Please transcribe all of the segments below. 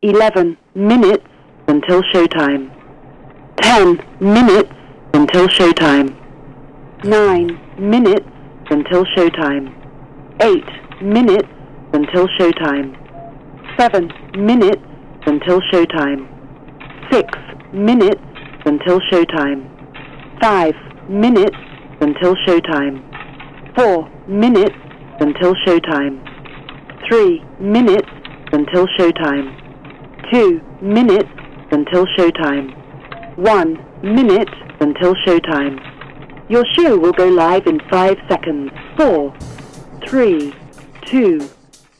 11 minutes until showtime. 10 minutes until showtime. 9 minutes until showtime. 8 minutes until showtime. 7 minutes until showtime. 6 minutes until showtime. 5 minutes until showtime. 4 minutes until showtime. 3 minutes until showtime. 2 minutes until showtime. 1 minute until showtime. Your show will go live in 5 seconds. 4, 3, 2,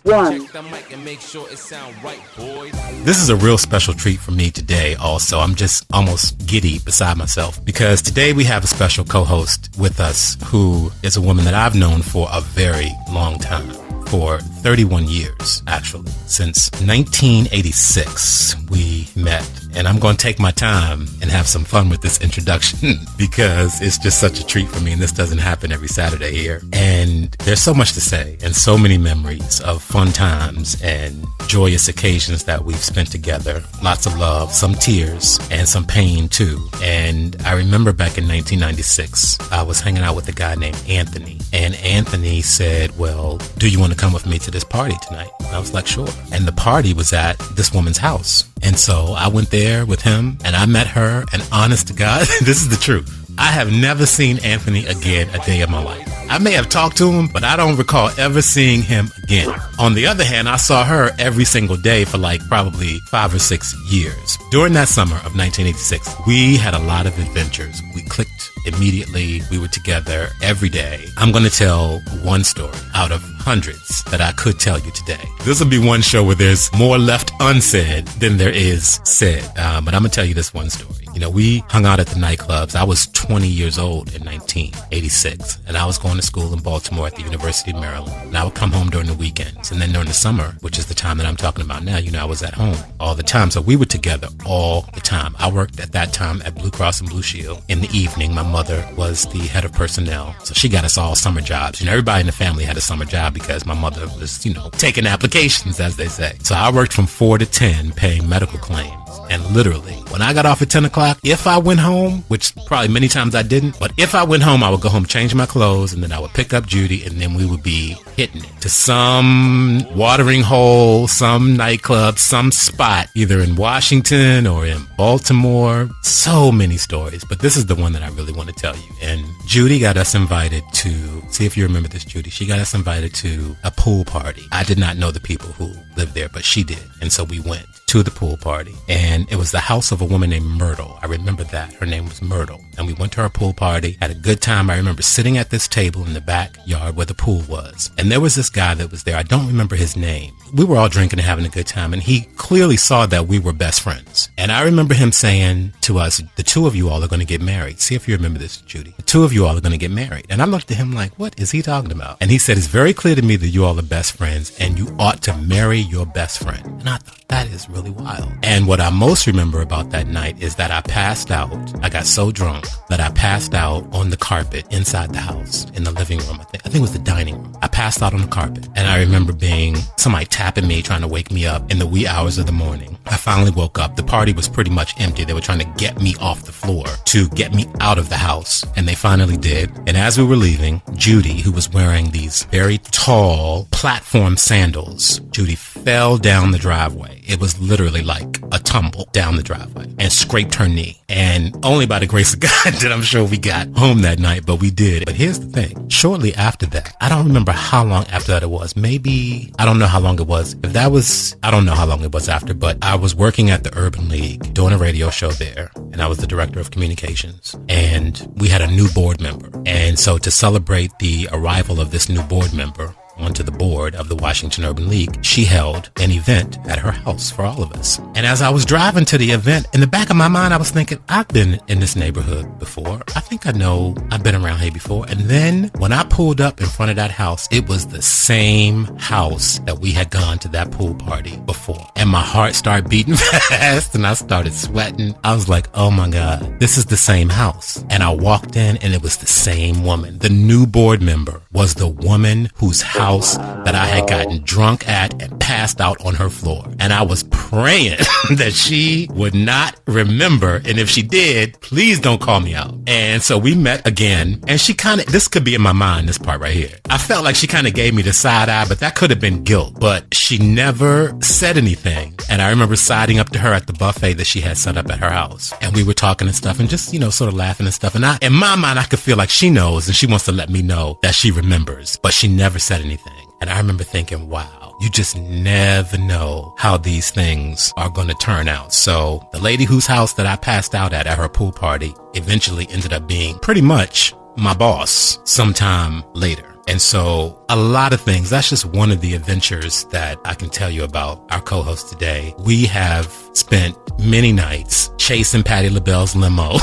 1. Check the mic and make sure it sound right, boys. This is a real special treat for me today also. I'm just almost giddy beside myself because today we have a special co-host with us who is a woman that I've known for a very long time. For 31 years, actually. Since 1986, we met. And I'm going to take my time and have some fun with this introduction because it's just such a treat for me. And this doesn't happen every Saturday here. And there's so much to say and so many memories of fun times and joyous occasions that we've spent together. Lots of love, some tears, and some pain too. And I remember back in 1996, I was hanging out with a guy named Anthony. And Anthony said, well, do you want to come with me to this party tonight? And I was like, sure. And the party was at this woman's house. And so I went there with him and I met her, and honest to God, this is the truth. I have never seen Anthony again a day of my life. I may have talked to him, but I don't recall ever seeing him again. On the other hand, I saw her every single day for like probably 5 or 6 years. During that summer of 1986, we had a lot of adventures. We clicked immediately. We were together every day. I'm going to tell one story out of hundreds that I could tell you today. This will be one show where there's more left unsaid than there is said. But I'm going to tell you this one story. You know, we hung out at the nightclubs. I was 20 years old in 1986, and I was going to school in Baltimore at the University of Maryland. And I would come home during the weekends. And then during the summer, which is the time that I'm talking about now, you know, I was at home all the time. So we were together all the time. I worked at that time at Blue Cross and Blue Shield. In the evening, my mother was the head of personnel. So she got us all summer jobs. You know, everybody in the family had a summer job because my mother was, you know, taking applications, as they say. So I worked from 4 to 10 paying medical claims. And literally, when I got off at 10 o'clock, if I went home, which probably many times I didn't, but if I went home, I would go home, change my clothes, and then I would pick up Judy, and then we would be hitting it to some watering hole, some nightclub, some spot, either in Washington or in Baltimore. So many stories, but this is the one that I really want to tell you. And Judy got us invited to, see if you remember this, Judy, she got us invited to a pool party. I did not know the people who lived there, but she did. And so we went to the pool party, and it was the house of a woman named Myrtle. I remember that. Her name was Myrtle. And we went to her pool party, had a good time. I remember sitting at this table in the backyard where the pool was. And there was this guy that was there. I don't remember his name. We were all drinking and having a good time, and he clearly saw that we were best friends. And I remember him saying to us, the two of you all are going to get married. See if you remember this, Judy. The two of you all are going to get married. And I looked at him like, what is he talking about? And he said, it's very clear to me that you all are best friends, and you ought to marry your best friend. And I thought, that is really wild. And what I most remember about that night is that I passed out. I got so drunk that I passed out on the carpet inside the house in the living room. I think it was the dining room. I passed out on the carpet. And I remember being somebody tapping me, trying to wake me up in the wee hours of the morning. I finally woke up. The party was pretty much empty. They were trying to get me off the floor to get me out of the house. And they finally did. And as we were leaving, Judy, who was wearing these very tall platform sandals, Judy fell down the driveway. It was literally like a tumble down the driveway and scraped her knee. And only by the grace of God did I'm sure we got home that night, but we did. But here's the thing. Shortly after that, I don't remember how long after that it was. Maybe, I don't know how long it was. If that was, I don't know how long it was after, but I was working at the Urban League doing a radio show there. And I was the director of communications. And we had a new board member. And so to celebrate the arrival of this new board member onto the board of the Washington Urban League, she held an event at her house for all of us. And as I was driving to the event, in the back of my mind, I was thinking, I've been in this neighborhood before. I think I know I've been around here before. And then when I pulled up in front of that house, it was the same house that we had gone to that pool party before. And my heart started beating fast and I started sweating. I was like, oh my God, this is the same house. And I walked in and it was the same woman. The new board member was the woman whose house house that I had gotten drunk at and passed out on her floor. And I was praying that she would not remember. And if she did, please don't call me out. And so we met again. And she kind of, this could be in my mind, this part right here. I felt like she kind of gave me the side eye, but that could have been guilt. But she never said anything. And I remember siding up to her at the buffet that she had set up at her house. And we were talking and stuff and just, sort of laughing and stuff. And in my mind, I could feel like she knows and she wants to let me know that she remembers, but she never said anything. And I remember thinking, wow, you just never know how these things are going to turn out. So the lady whose house that I passed out at her pool party eventually ended up being pretty much my boss sometime later. And so a lot of things, that's just one of the adventures that I can tell you about our co-host today. We have spent many nights chasing Patti LaBelle's limo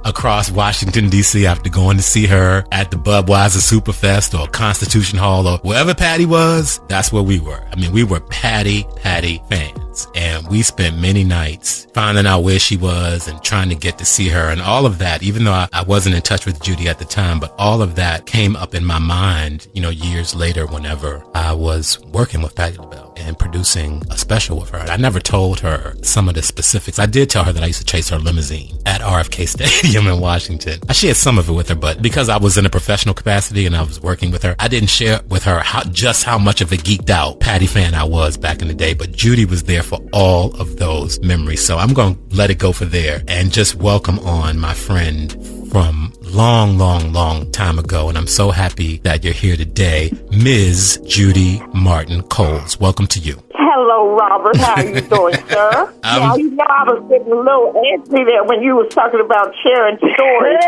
across Washington, D.C. after going to see her at the Budweiser Superfest or Constitution Hall or wherever Patti was. That's where we were. I mean, we were Patti fans. And we spent many nights finding out where she was and trying to get to see her and all of that, even though I wasn't in touch with Judy at the time, but all of that came up in my mind, years later whenever I was working with Patti LaBelle and producing a special with her. I never told her some of the specifics. I did tell her that I used to chase her limousine at RFK Stadium in Washington. I shared some of it with her, but because I was in a professional capacity and I was working with her, I didn't share with her just how much of a geeked out Patti fan I was back in the day. But Judy was there for all of those memories. So I'm going to let it go for there and just welcome on my friend from long time ago. And I'm so happy that you're here today, Ms. Judy Martin Coles. Welcome to you. Hello, Robert. How you doing, sir? Now, I was getting a little antsy there when you was talking about sharing stories.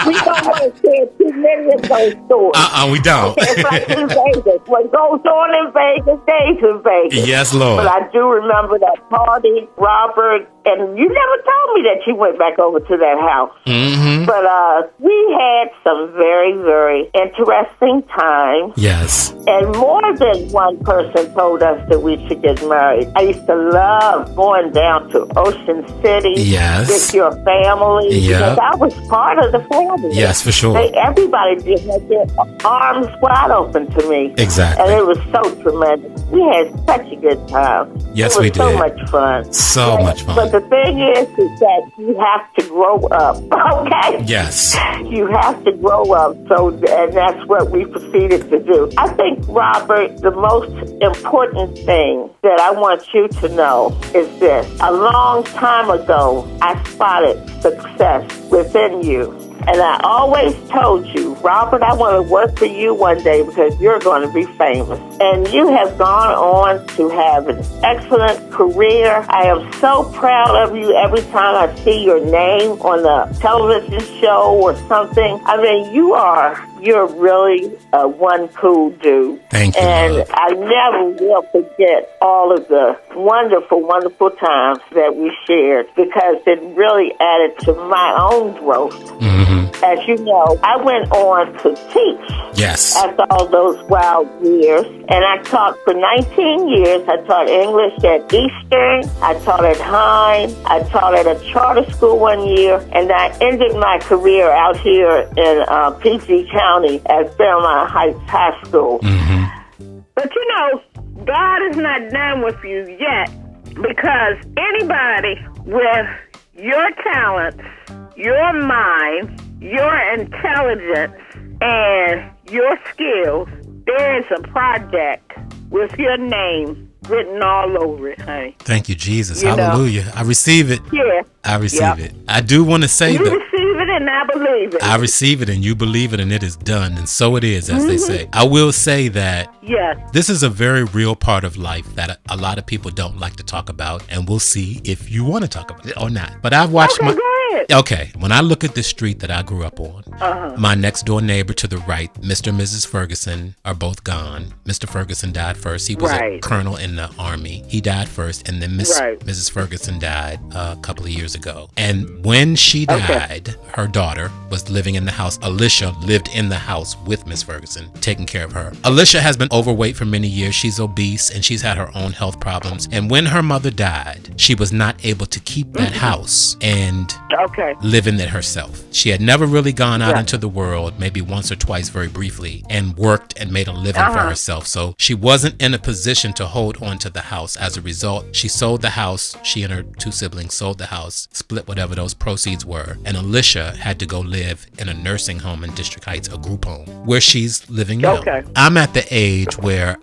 We don't want to share too many of those stories. We don't. It's like in Vegas. What goes on in Vegas stays in Vegas. Yes, Lord. But I do remember that party, Robert, and you never told me that you went back over to that house. Mm-hmm. But we had some very, very interesting times. Yes. And more than one person told us that we should get married. I used to love going down to Ocean City with your family. Yeah. Because I was part of the family. Yes, for sure. Everybody just had their arms wide open to me. Exactly. And it was so tremendous. We had such a good time. Yes, we did. So much fun. So much fun. But the thing is that you have to grow up, okay? Yes. You have to grow up, and that's what we proceeded to do. I think, Robert, the most important thing that I want you to know is this. A long time ago, I spotted success within you. And I always told you, Robert, I want to work for you one day because you're going to be famous. And you have gone on to have an excellent career. I am so proud of you every time I see your name on a television show or something. I mean, you're really one cool dude. Thank you. And Lord. I never will forget all of the wonderful, wonderful times that we shared because it really added to my own growth. Mm-hmm. As you know, I went on to teach. Yes. After all those wild years. And I taught for 19 years. I taught English at Eastern. I taught at Hine. I taught at a charter school one year. And I ended my career out here in PG County at Fairmont Heights High School. Mm-hmm. But God is not done with you yet because anybody with your talents, your mind, your intelligence, and your skills, there is a project with your name written all over it, honey. Thank you, Jesus. Hallelujah. I receive it. Yeah. I receive it. I do want to say that. You receive it and I believe it. I receive it and you believe it and it is done. And so it is, as they say. I will say that this is a very real part of life that a lot of people don't like to talk about. And we'll see if you want to talk about it or not. But I've watched Okay, when I look at the street that I grew up on, my next door neighbor to the right, Mr. and Mrs. Ferguson, are both gone. Mr. Ferguson died first. He was a colonel in the Army. He died first, and then Mrs. Ferguson died a couple of years ago. And when she died, her daughter was living in the house. Alicia lived in the house with Miss Ferguson, taking care of her. Alicia has been overweight for many years. She's obese, and she's had her own health problems. And when her mother died, she was not able to keep that house. And Okay. living it herself. She had never really gone out into the world, maybe once or twice very briefly, and worked and made a living for herself. So she wasn't in a position to hold on to the house. As a result, she sold the house. She and her 2 siblings sold the house, split whatever those proceeds were. And Alicia had to go live in a nursing home in District Heights, a group home, where she's living now. Okay. I'm at the age where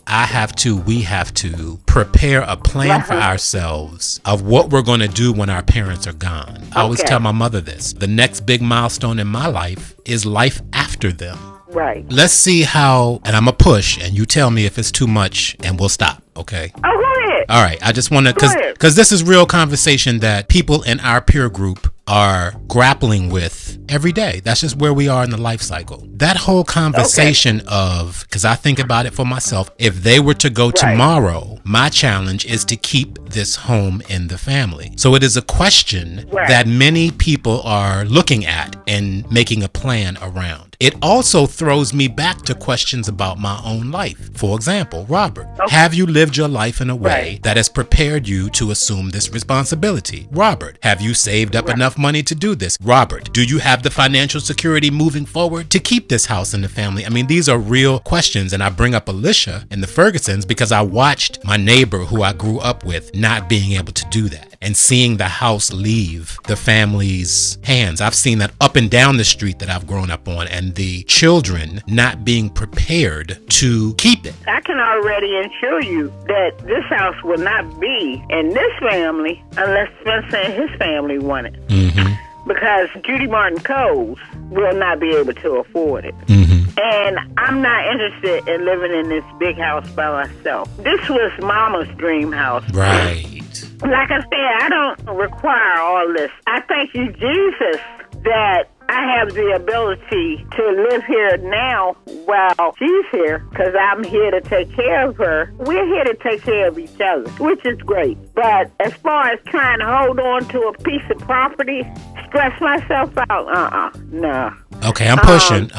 we have to prepare a plan for ourselves of what we're going to do when our parents are gone. I always tell my mother this. The next big milestone in my life is life after them. Right. Let's see how, and I'm a push, and you tell me if it's too much, and we'll stop, okay? Oh, go ahead. All right, I just want to, because this is real conversation that people in our peer group are grappling with every day. That's just where we are in the life cycle. That whole conversation of, because I think about it for myself, if they were to go tomorrow, my challenge is to keep this home in the family. So it is a question that many people are looking at and making a plan around. It also throws me back to questions about my own life. For example, Robert, have you lived your life in a way that has prepared you to assume this responsibility? Robert, have you saved up enough money to do this? Robert, do you have the financial security moving forward to keep this house in the family? I mean, these are real questions, and I bring up Alicia and the Fergusons because I watched my neighbor who I grew up with not being able to do that and seeing the house leave the family's hands. I've seen that up and down the street that I've grown up on, and the children not being prepared to keep it. I can already assure you that this house will not be in this family unless Spencer and his family want it. Because Judy Martin Coles will not be able to afford it. And I'm not interested in living in this big house by myself. This was Mama's dream house. Right. Like I said, I don't require all this. I thank you, Jesus, that I have the ability to live here now while she's here, because I'm here to take care of her. We're here to take care of each other, which is great. But as far as trying to hold on to a piece of property, stress myself out, no. Okay, I'm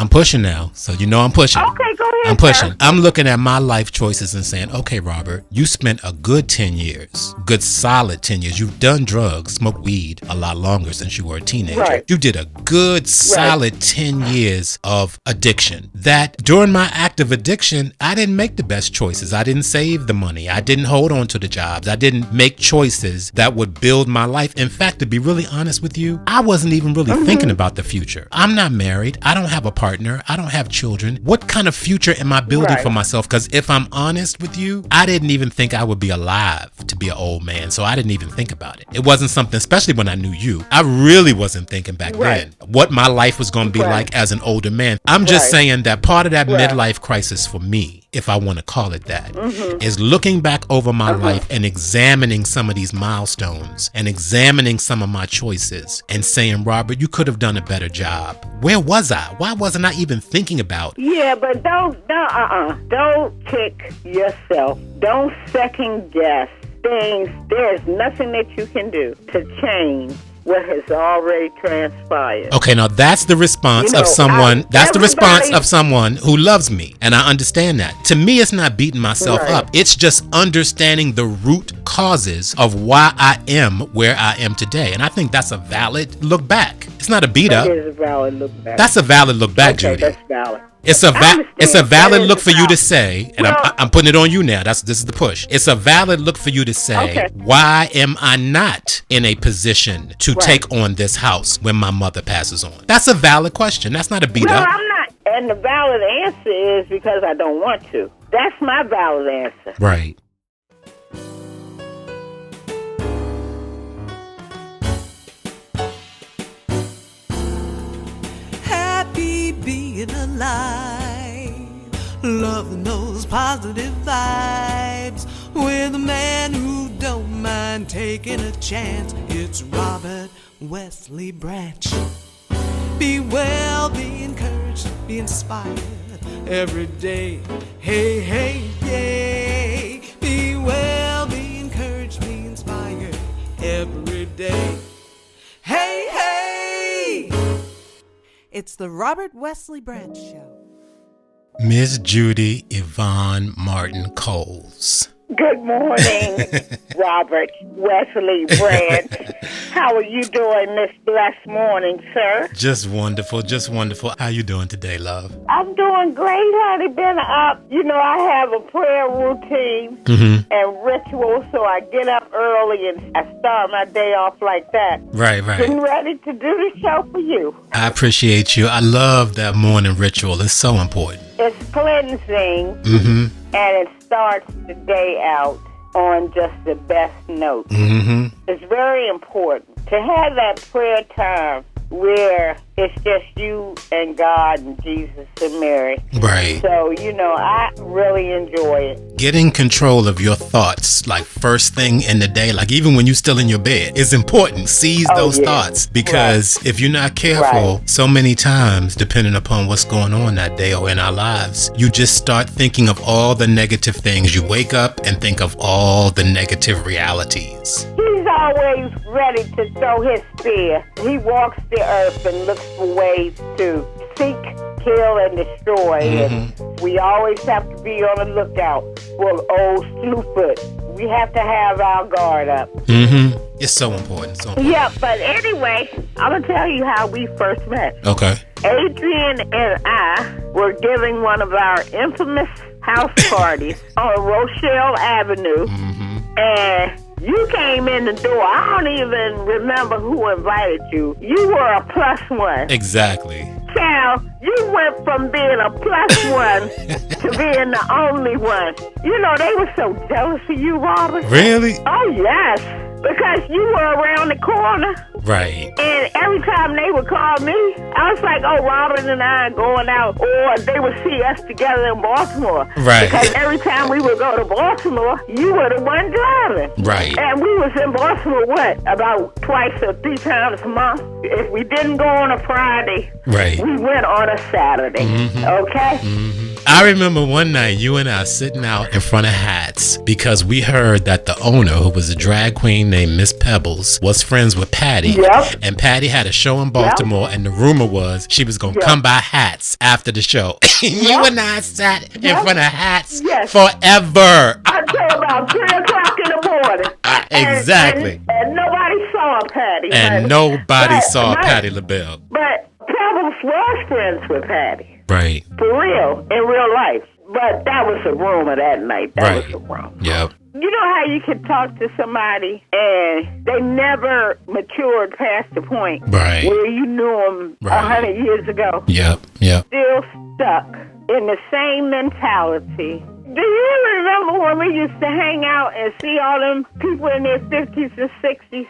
pushing now. So you know I'm pushing. Okay, go ahead. I'm pushing. Sir. I'm looking at my life choices and saying, okay, Robert, you spent a good 10 years, good solid 10 years. You've done drugs, smoked weed a lot longer since you were a teenager. Right. You did a good solid 10 years of addiction. That during my active addiction, I didn't make the best choices. I didn't save the money. I didn't hold on to the jobs. I didn't make choices that would build my life. In fact, to be really honest with you, I wasn't even really thinking about the future. I'm not married. I don't have a partner. I don't have children. What kind of future am I building for myself? Because if I'm honest with you, I didn't even think I would be alive to be an old man. So I didn't even think about it. It wasn't something, especially when I knew you, I really wasn't thinking back then what my life was going to be like as an older man. I'm just saying that part of that midlife crisis for me, if I want to call it that, is looking back over my life and examining some of these milestones and examining some of my choices and saying, Robert, you could have done a better job. Where was I? Why wasn't I even thinking about? Yeah, but don't kick yourself. Don't second guess things. There's nothing that you can do to change what has already transpired. Okay, now that's the response of someone. That's the response of someone who loves me, and I understand that. To me, it's not beating myself up. It's just understanding the root causes of why I am where I am today, and I think that's a valid look back. It's not a beat up. That is a valid look back. That's a valid look back, Judy. That's valid. It's a valid look for you to say, and I'm putting it on you now. This is the push. It's a valid look for you to say, why am I not in a position to take on this house when my mother passes on? That's a valid question. That's not a beat up. I'm not. And the valid answer is because I don't want to. That's my valid answer. Right. Being alive, love knows positive vibes. With a man who don't mind taking a chance, it's Robert Wesley Branch. Be well, be encouraged, be inspired every day. Hey, hey, yay. Be well, be encouraged, be inspired every day. Hey, hey. It's the Robert Wesley Branch Show. Miss Judy Yvonne Martin Coles. Good morning, Robert Wesley Branch. How are you doing this blessed morning, sir? Just wonderful, just wonderful. How you doing today, love? I'm doing great, honey. Been up. You know, I have a prayer routine and ritual, so I get up early and I start my day off like that. Right. Getting ready to do the show for you. I appreciate you. I love that morning ritual. It's so important. It's cleansing, and it starts the day out on just the best note. It's very important to have that prayer time where it's just you and God and Jesus and Mary. Right. So, you know, I really enjoy it. Getting control of your thoughts, like first thing in the day, like even when you're still in your bed, is important. Seize those thoughts, because if you're not careful, so many times, depending upon what's going on that day or in our lives, you just start thinking of all the negative things. You wake up and think of all the negative realities. He's always ready to throw his spear. He walks the earth and looks for ways to seek, kill, and destroy. And we always have to be on the lookout for old Slewfoot. We have to have our guard up. It's so important. Yeah, but anyway, I'm going to tell you how we first met. Okay. Adrian and I were giving one of our infamous house parties on Rochelle Avenue. And you came in the door. I don't even remember who invited you. You were a plus one. Exactly. Child, you went from being a plus one to being the only one. You know, they were so jealous of you, Robert. Really? Oh, yes. Because you were around the corner. Right. And every time they would call me, I was like, oh, Robert and I are going out. Or they would see us together in Baltimore. Right. Because every time we would go to Baltimore, you were the one driving. Right. And we was in Baltimore, about twice or three times a month. If we didn't go on a Friday, we went on a Saturday. Okay? I remember one night you and I sitting out in front of Hats because we heard that the owner, who was a drag queen named Miss Pebbles, was friends with Patty. And Patty had a show in Baltimore, and the rumor was she was going to come by Hats after the show. You and I sat in front of Hats forever. Until about 3 o'clock in the morning. Exactly. And nobody saw Patty. And nobody saw Patty LaBelle. But Pebbles was friends with Patty. Right. For real, in real life. But that was a rumor that night. That was a rumor. Yep. You know how you can talk to somebody and they never matured past the point where you knew them 100 years ago? Yep. Still stuck in the same mentality. Do you remember when we used to hang out and see all them people in their 50s and 60s?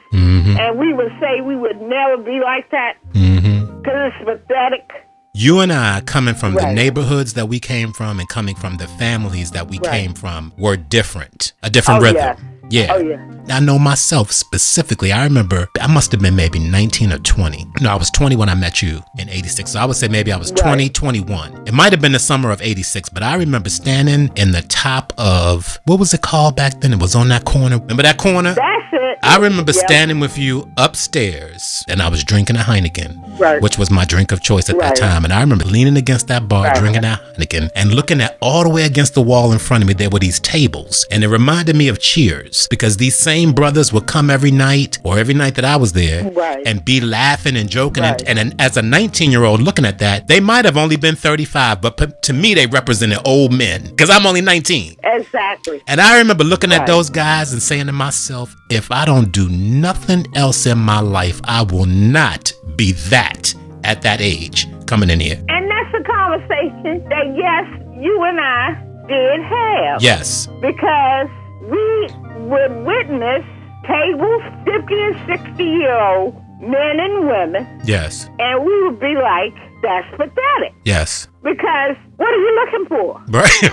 And we would say we would never be like that? Because it's pathetic. You and I, coming from the neighborhoods that we came from and coming from the families that we came from, were different. A different rhythm. Yeah. Oh, yeah. I know myself specifically. I remember I must have been maybe 19 or 20. No, I was 20 when I met you in 86. So I would say maybe I was 20, 21. It might have been the summer of 86, but I remember standing in the top of, what was it called back then? It was on that corner. Remember that corner? That's it. I remember standing with you upstairs and I was drinking a Heineken, which was my drink of choice at that time. And I remember leaning against that bar, drinking that Heineken and looking at all the way against the wall in front of me, there were these tables. And it reminded me of Cheers, because these same brothers would come every night or every night that I was there and be laughing and joking. And as a 19-year-old looking at that, they might have only been 35, but to me, they represented old men because I'm only 19. Exactly. And I remember looking at those guys and saying to myself, if I don't do nothing else in my life, I will not be that at that age coming in here. And that's a conversation that, yes, you and I did have. Yes. Because we would witness tables, 50 and 60-year-old men and women. Yes. And we would be like, that's pathetic. Yes. Because what are you looking for?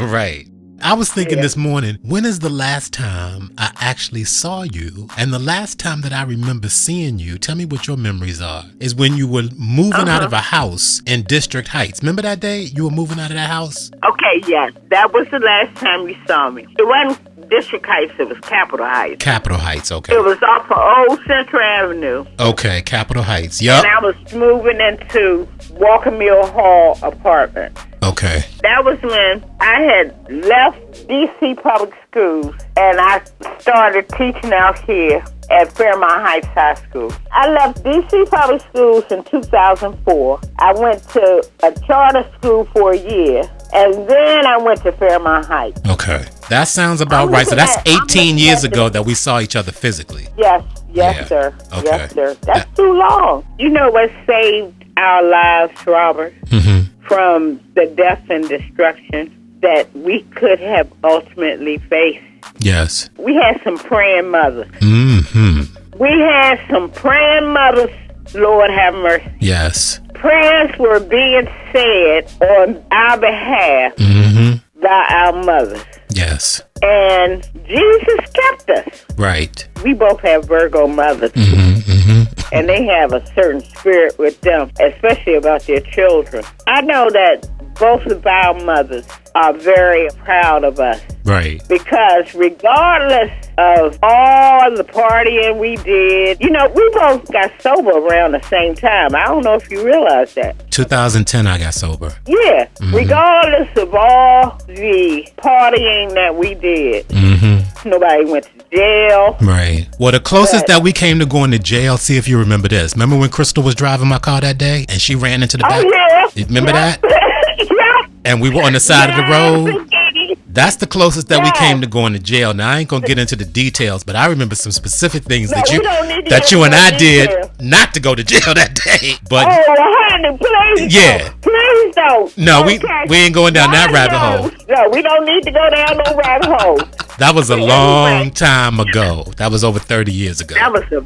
Right. I was thinking this morning, when is the last time I actually saw you? And the last time that I remember seeing you, tell me what your memories are, is when you were moving out of a house in District Heights. Remember that day you were moving out of that house? Okay, yes. That was the last time you saw me. It wasn't District Heights, it was Capitol Heights. Capitol Heights, okay. It was off of Old Central Avenue. Okay, Capitol Heights, yep. And I was moving into Walker Mill Hall apartment. Okay. That was when I had left D.C. public schools and I started teaching out here at Fairmont Heights High School. I left D.C. Public Schools in 2004. I went to a charter school for a year, and then I went to Fairmont Heights. Okay. That sounds about right. So that's 18 years ago that we saw each other physically. Yes, Yeah. sir. Okay. Yes, sir. That's too long. You know what saved our lives, Robert, from the death and destruction that we could have ultimately faced? Yes. We had some praying mothers. Mm-hmm. We had some praying mothers, Lord have mercy. Yes. Prayers were being said on our behalf by our mothers. Yes. And Jesus kept us. Right. We both have Virgo mothers. And they have a certain spirit with them, especially about their children. I know that both of our mothers are very proud of us. Right. Because regardless of all the partying we did, you know, we both got sober around the same time. I don't know if you realize that. 2010, I got sober. Yeah. Regardless of all the partying that we did, nobody went to jail. Right. Well, the closest that we came to going to jail, see if you remember this. Remember when Crystal was driving my car that day and she ran into the back? Oh, yeah. You remember that? Yeah. And we were on the side of the road. That's the closest that we came to going to jail. Now, I ain't going to get into the details, but I remember some specific things that you and I did not to go to jail that day. But honey, please don't. Please don't. No, we ain't going down that rabbit hole. No, we don't need to go down no rabbit hole. That was a long time ago. That was over 30 years ago. That was a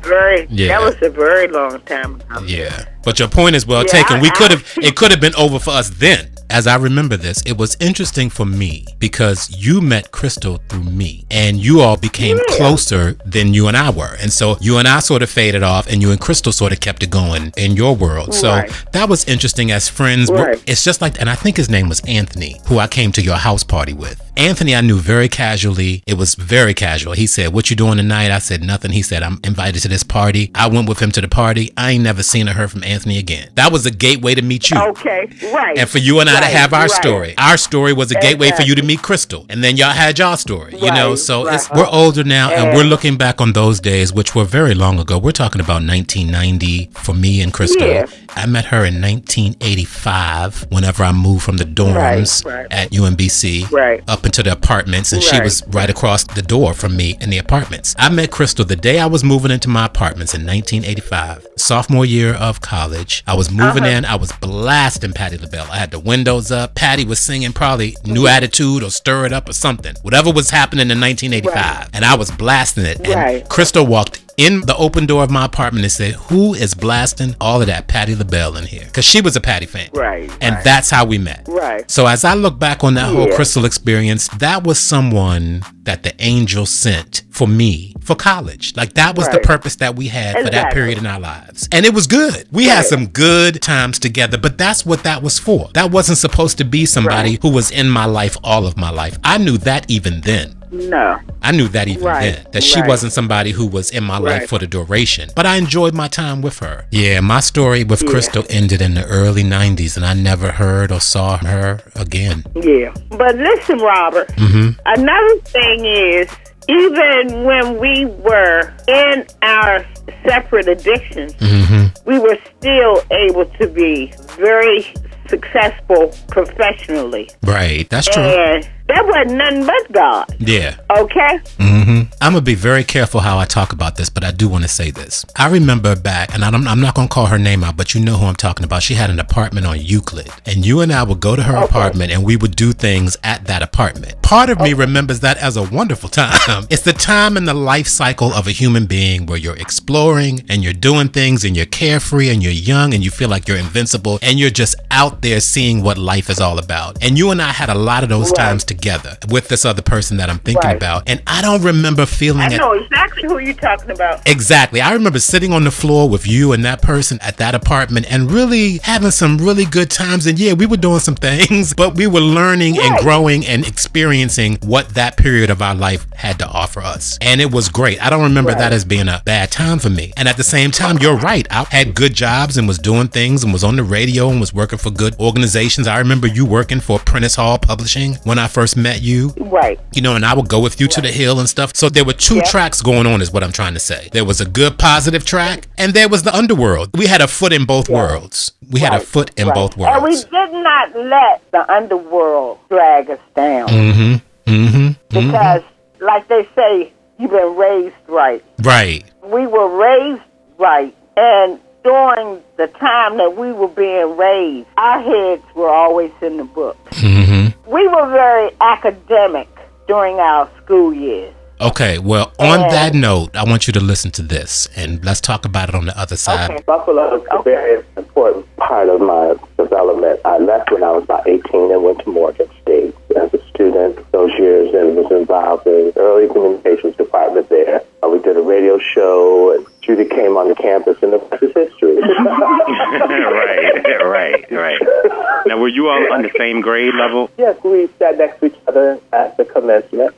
very long time ago. Yeah. But your point is well taken. It could have been over for us then. As I remember this, it was interesting for me because you met Crystal through me and you all became closer than you and I were. And so you and I sort of faded off and you and Crystal sort of kept it going in your world. So that was interesting as friends. Right. It's just like, and I think his name was Anthony, who I came to your house party with. Anthony, I knew very casually. It was very casual. He said, "What you doing tonight?" I said, "Nothing." He said, "I'm invited to this party." I went with him to the party. I ain't never seen or heard from Anthony again. That was a gateway to meet you. Okay, right. And for you and I to have our story. Our story was a gateway for you to meet Crystal. And then y'all had y'all story, you know? So we're older now and we're looking back on those days, which were very long ago. We're talking about 1990 for me and Crystal. Yeah. I met her in 1985 whenever I moved from the dorms at UMBC up into the apartments, and she was right across the door from me in the apartments. I met Crystal the day I was moving into my apartments in 1985, sophomore year of college. I was moving in. I was blasting Patti LaBelle. I had the windows up. Patti was singing probably New Attitude or Stir It Up or something. Whatever was happening in 1985. And I was blasting it. And Crystal walked in the open door of my apartment and said, "Who is blasting all of that Patti LaBelle in here?" Because she was a Patti fan. And that's how we met. So as I look back on that whole Crystal experience, that was someone that the angel sent for me for college. Like that was the purpose that we had for that period in our lives. And it was good. We had some good times together, but that's what that was for. That wasn't supposed to be somebody who was in my life all of my life. I knew that even then. No. I knew that even then, that she wasn't somebody who was in my life for the duration. But I enjoyed my time with her. Yeah, my story with Crystal ended in the early 90s, and I never heard or saw her again. Yeah. But listen, Robert, another thing is, even when we were in our separate addictions, we were still able to be very successful professionally. Right, that's true. And that wasn't nothing but God. Yeah. Okay? I'm going to be very careful how I talk about this, but I do want to say this. I remember back, and I'm not going to call her name out, but you know who I'm talking about. She had an apartment on Euclid, and you and I would go to her apartment, and we would do things at that apartment. Part of me remembers that as a wonderful time. It's the time in the life cycle of a human being where you're exploring, and you're doing things, and you're carefree, and you're young, and you feel like you're invincible, and you're just out there seeing what life is all about. And you and I had a lot of those times together with this other person that I'm thinking about. And I don't remember feeling I know exactly who you're talking about. Exactly. I remember sitting on the floor with you and that person at that apartment and really having some really good times. And yeah, we were doing some things, but we were learning and growing and experiencing what that period of our life had to offer us. And it was great. I don't remember that as being a bad time for me. And at the same time, you're right. I had good jobs and was doing things and was on the radio and was working for good organizations. I remember you working for Prentice Hall Publishing when I first first met you. Right. You know, and I would go with you to the hill and stuff. So there were two tracks going on is what I'm trying to say. There was a good positive track and there was the underworld. We had a foot in both worlds. We had a foot in both worlds. And we did not let the underworld drag us down. Because, like they say, you've been raised right. Right. We were raised right. And during the time that we were being raised, our heads were always in the book. We were very academic during our school years. Okay, well, on that note, I want you to listen to this, and let's talk about it on the other side. Okay. Buffalo is a very important part of my development. I left when I was about 18 and went to Morgan State as a student those years and was involved in the early communications department there. We did a radio show, and Judy came on the campus, and the rest is history. Right. Now, were you all on the same grade level? Yes, we sat next to each other at the commencement.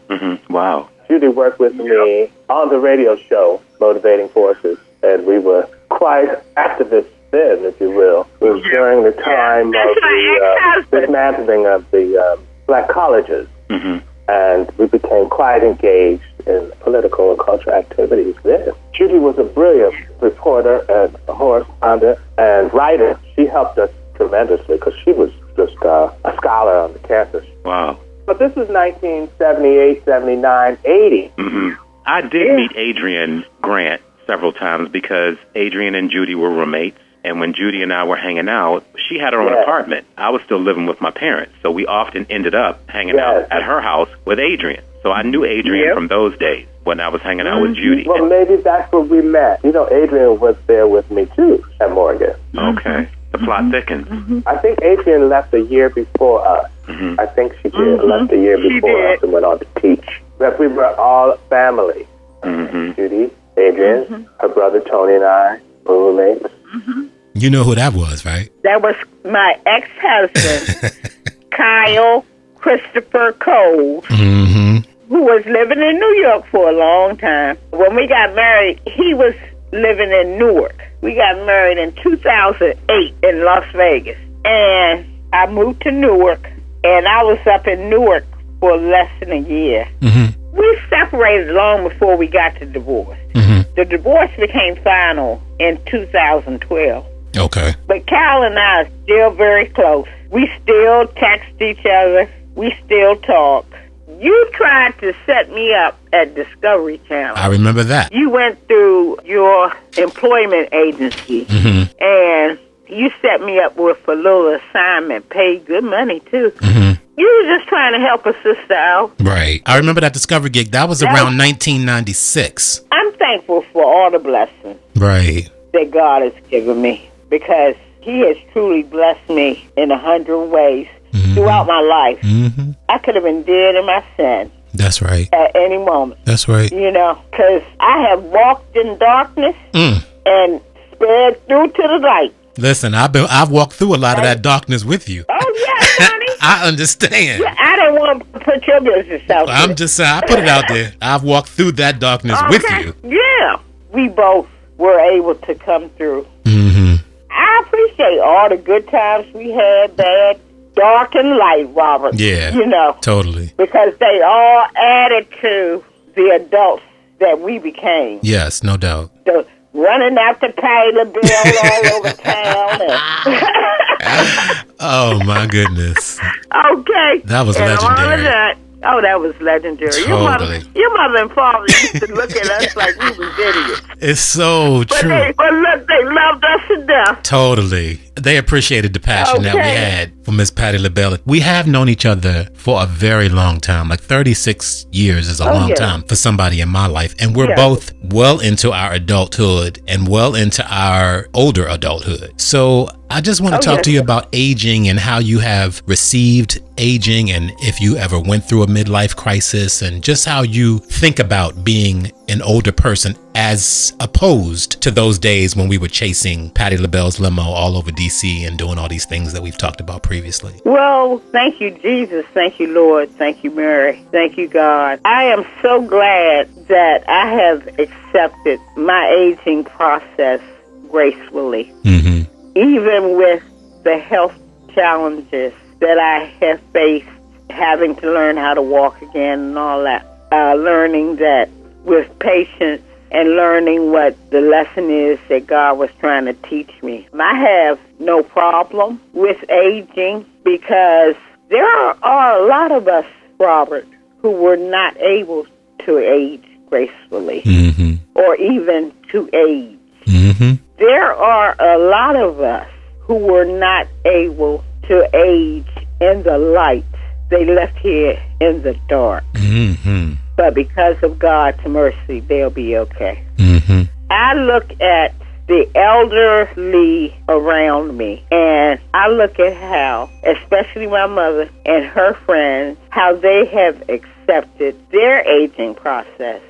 Wow. Judy worked with me on the radio show, Motivating Forces, and we were quite activists then, if you will. It was during the time of the dismantling of the black colleges, and we became quite engaged in political and cultural activities then. Judy was a brilliant reporter and a correspondent and writer. She helped us tremendously because she was just a scholar on the campus. Wow. But this was 1978, 79, 80. I did meet Adrian Grant several times because Adrian and Judy were roommates. And when Judy and I were hanging out, she had her own apartment. I was still living with my parents. So we often ended up hanging out at her house with Adrian. So I knew Adrian from those days when I was hanging out with Judy. Well, maybe that's where we met. You know, Adrian was there with me, too, at Morgan. Okay. The plot thickens. I think Adrian left a year before us. I think she did. Left a year before us and went on to teach. But we were all family. Judy, Adrian, her brother Tony, and I were roommates. You know who that was, right? That was my ex-husband, Kyle Christopher Cole, who was living in New York for a long time. When we got married, he was living in Newark. We got married in 2008 in Las Vegas. And I moved to Newark, and I was up in Newark for less than a year. We separated long before we got to divorce. The divorce became final in 2012. Okay. But Kyle and I are still very close. We still text each other. We still talk. You tried to set me up at Discovery Channel. I remember that. You went through your employment agency, and you set me up with a little assignment, paid good money, too. You were just trying to help a sister out. Right. I remember that Discovery gig. That was around 1996. I'm thankful for all the blessings that God has given me, because He has truly blessed me in 100 ways throughout my life. I could have been dead in my sin. That's right. At any moment. That's right. You know, because I have walked in darkness and sped through to the light. Listen, I've walked through a lot of that darkness with you. Oh, yes, honey. I understand. Yeah, I don't want to put your business out there. I'm just saying, I put it out there. I've walked through that darkness with you. Yeah. We both were able to come through. I appreciate all the good times we had, bad, dark and light, Robert. Yeah. You know. Totally. Because they all added to the adults that we became. Yes, no doubt. The running after Patti LaBelle all over town. Oh, my goodness. Okay. That was and legendary. That was legendary. Totally. Your mother and father used to look at us like we was idiots. It's so true. But look, they loved us to death. Totally. They appreciated the passion that we had for Miss Patti LaBelle. We have known each other for a very long time. Like 36 years is a long time for somebody in my life. And we're both well into our adulthood and well into our older adulthood. So I just want to talk to you about aging and how you have received aging, and if you ever went through a midlife crisis, and just how you think about being an older person as opposed to those days when we were chasing Patti LaBelle's limo all over DC and doing all these things that we've talked about previously. Well, thank you, Jesus. Thank you, Lord. Thank you, Mary. Thank you, God. I am so glad that I have accepted my aging process gracefully, even with the health challenges that I have faced having to learn how to walk again and all that. Learning that with patience and learning what the lesson is that God was trying to teach me. I have no problem with aging because there are a lot of us, Robert, who were not able to age gracefully or even to age. There are a lot of us who were not able to age in the light. They left here in the dark. But because of God's mercy, they'll be okay. I look at the elderly around me, and I look at how, especially my mother and her friends, how they have accepted their aging process.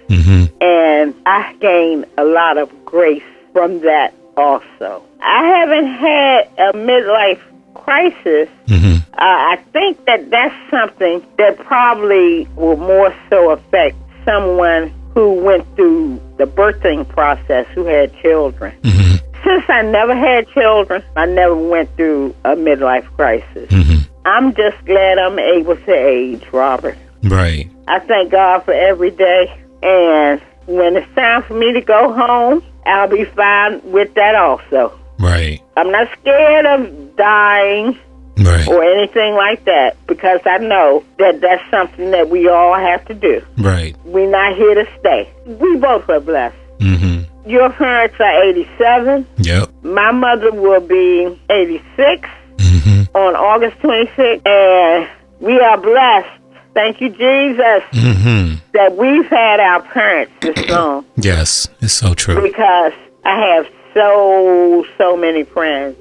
And I gain a lot of grace from that also. I haven't had a midlife crisis. I think that that's something that probably will more so affect someone who went through the birthing process, who had children. Since I never had children, I never went through a midlife crisis. I'm just glad I'm able to age, Robert. Right. I thank God for every day, and when it's time for me to go home, I'll be fine with that also. Right. I'm not scared of dying or anything like that, because I know that that's something that we all have to do. Right. We're not here to stay. We both are blessed. Your parents are 87. Yep. My mother will be 86 on August 26th, and we are blessed. Thank you, Jesus, that we've had our parents this long. Yes, it's so true. Because I have so many friends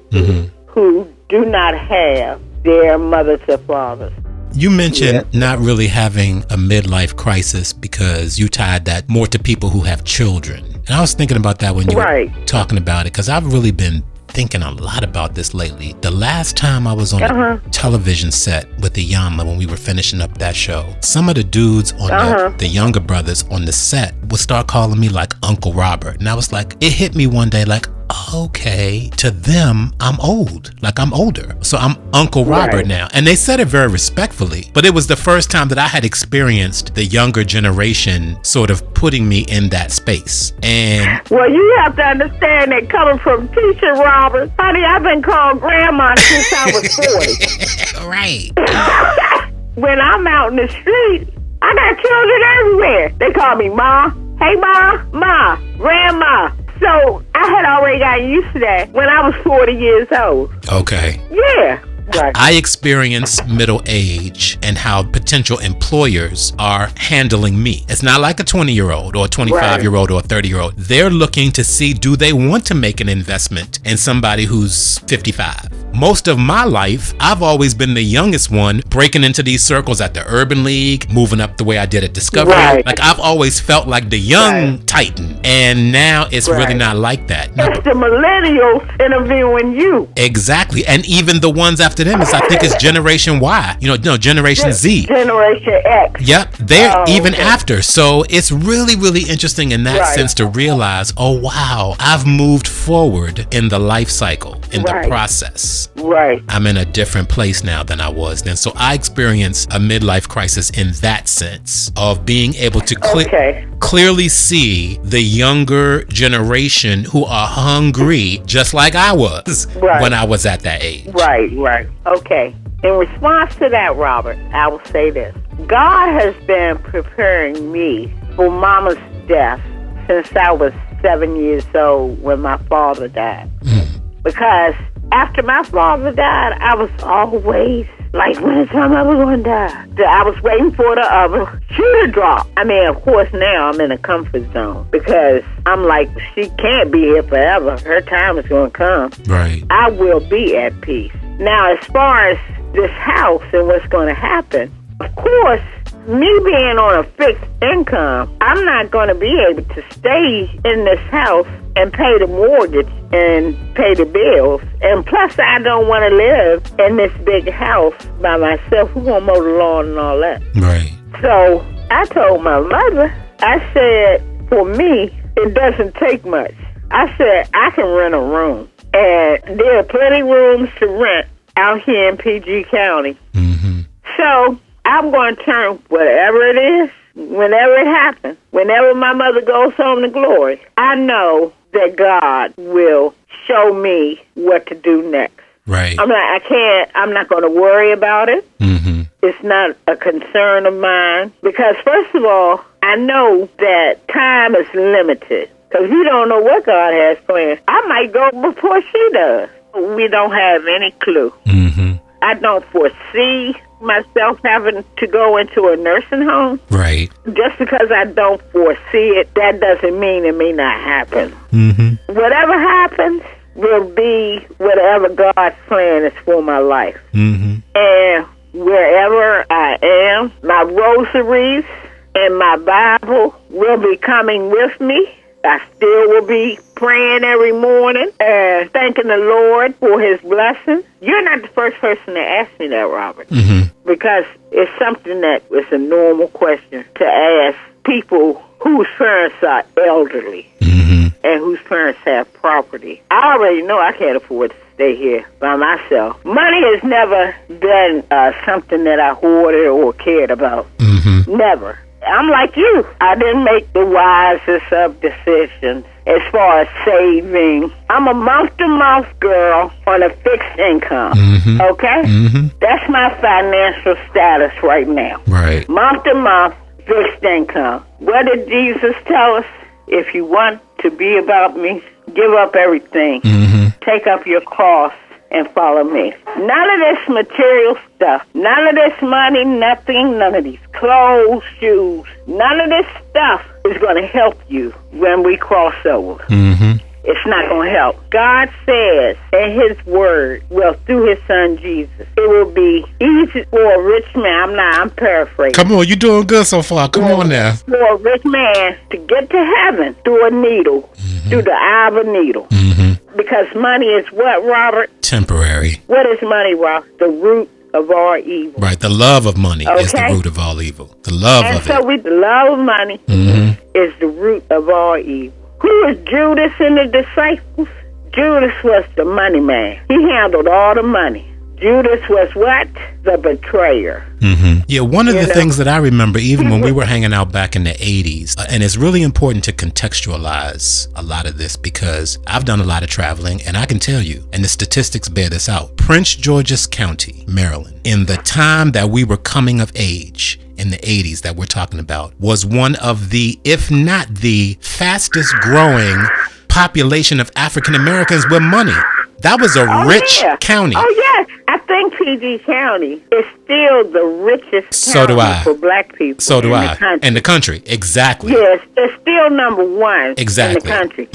who do not have their mothers or fathers. You mentioned not really having a midlife crisis because you tied that more to people who have children. And I was thinking about that when you were talking about it, because I've really been thinking a lot about this lately. The last time I was on a television set with the Yanla when we were finishing up that show, some of the dudes on the younger brothers on the set would start calling me like Uncle Robert. And I was like, it hit me one day like, okay, to them, I'm old. Like, I'm older. So I'm Uncle Robert now. And they said it very respectfully, but it was the first time that I had experienced the younger generation sort of putting me in that space. And well, you have to understand that coming from Teacher Robert, honey, I've been called grandma since I was 40. Right. When I'm out in the street, I got children everywhere. They call me Ma. Hey, Ma, Grandma. So I had already gotten used to that when I was 40 years old. Okay. Yeah. Right. I experience middle age and how potential employers are handling me. It's not like a 20-year-old or a 25-year-old or a 30-year-old. They're looking to see, do they want to make an investment in somebody who's 55? Most of my life, I've always been the youngest one breaking into these circles at the Urban League, moving up the way I did at Discovery. Like, I've always felt like the young Titan. And now it's really not like that. It's the millennials interviewing you. Exactly. And even the ones after them is, I think it's Generation Y, Generation Z. Generation X. Yep, they're even after. So it's really, really interesting in that sense to realize, oh, wow, I've moved forward in the life cycle, in the process. Right. I'm in a different place now than I was then. So I experience a midlife crisis in that sense of being able to clearly see the younger generation who are hungry, just like I was when I was at that age. Right. Okay. In response to that, Robert, I will say this. God has been preparing me for Mama's death since I was 7 years old when my father died. Because after my father died, I was always like, when is my mother going to die? I was waiting for the other shoe to drop. I mean, of course, now I'm in a comfort zone because I'm like, she can't be here forever. Her time is going to come. Right. I will be at peace. Now, as far as this house and what's going to happen, of course, me being on a fixed income, I'm not going to be able to stay in this house and pay the mortgage and pay the bills. And plus, I don't want to live in this big house by myself. Who's going to mow the lawn and all that? Right. So I told my mother, I said, for me, it doesn't take much. I said, I can rent a room. And there are plenty of rooms to rent out here in PG County. So I I'm going to turn whatever it is, whenever it happens, whenever my mother goes home to glory, I know that God will show me what to do next. Right. I'm not going to worry about it. Mm-hmm. It's not a concern of mine because, first of all, I know that time is limited because we don't know what God has planned. I might go before she does. We don't have any clue. Mm-hmm. I don't foresee myself having to go into a nursing home. Right. Just because I don't foresee it, that doesn't mean it may not happen. Mm-hmm. Whatever happens will be whatever God's plan is for my life. Mm-hmm. And wherever I am, my rosaries and my Bible will be coming with me. I still will be praying every morning and thanking the Lord for his blessing. You're not the first person to ask me that, Robert, because it's something that is a normal question to ask people whose parents are elderly and whose parents have property. I already know I can't afford to stay here by myself. Money has never been something that I hoarded or cared about. Never. I'm like you. I didn't make the wisest of decisions as far as saving. I'm a month-to-month girl on a fixed income, okay? That's my financial status right now. Right. Month-to-month, fixed income. What did Jesus tell us? If you want to be about me, give up everything. Take up your cross and follow me. None of this material stuff, none of this money, nothing, none of these clothes, shoes, none of this stuff is going to help you when we cross over. It's not going to help. God says in his word, well, through his son Jesus, it will be easy for a rich man. I'm paraphrasing. Come on, you're doing good so far. Come on now. For a rich man to get to heaven through a needle, through the eye of a needle. Because money is what, Robert? Temporary. What is money, Robert? The root of all evil. Right. The love of money is the root of all evil. The love of it. And so the love of money is the root of all evil. Who is Judas and the disciples? Judas was the money man. He handled all the money. Judas was what? The betrayer. Yeah, one of the things that I remember, even when we were hanging out back in the 80s, and it's really important to contextualize a lot of this because I've done a lot of traveling, and I can tell you, and the statistics bear this out, Prince George's County, Maryland, in the time that we were coming of age, in the 80s that we're talking about, was one of the, if not the fastest growing population of African Americans with money. That was a rich county. Oh, yes. I think PG County is still the richest county for black people. So do I. In the country. Exactly. Yes. It's still number one in the country.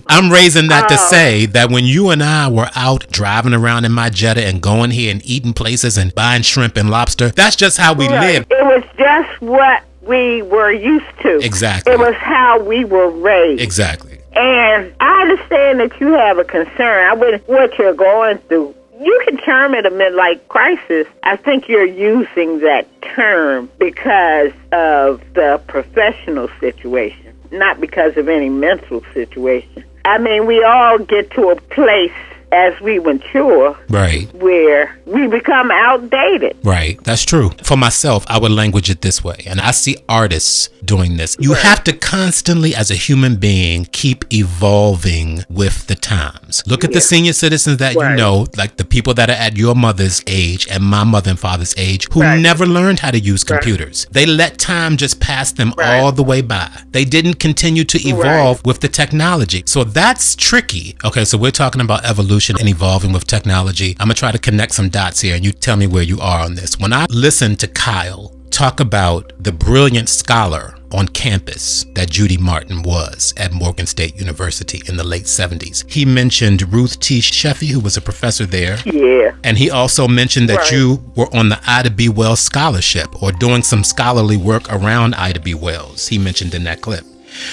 I'm raising that to say that when you and I were out driving around in my Jetta and going here and eating places and buying shrimp and lobster, that's just how we lived. It was just what we were used to. Exactly. It was how we were raised. Exactly. And I understand that you have a concern with what you're going through. You can term it a midlife crisis. I think you're using that term because of the professional situation, not because of any mental situation. I mean, we all get to a place as we mature, where we become outdated. Right, that's true. For myself, I would language it this way, and I see artists doing this. You have to constantly, as a human being, keep evolving with the times. Look at the senior citizens that you know, like the people that are at your mother's age and my mother and father's age, who never learned how to use computers. They let time just pass them all the way by. They didn't continue to evolve with the technology. So that's tricky. Okay, so we're talking about evolution and evolving with technology. I'm gonna try to connect some dots here and you tell me where you are on this. When I listened to Kyle talk about the brilliant scholar on campus that Judy Martin was at Morgan State University in the late 70s, he mentioned Ruth T. Sheffy, who was a professor there. Yeah. And he also mentioned that you were on the Ida B. Wells scholarship or doing some scholarly work around Ida B. Wells. He mentioned in that clip.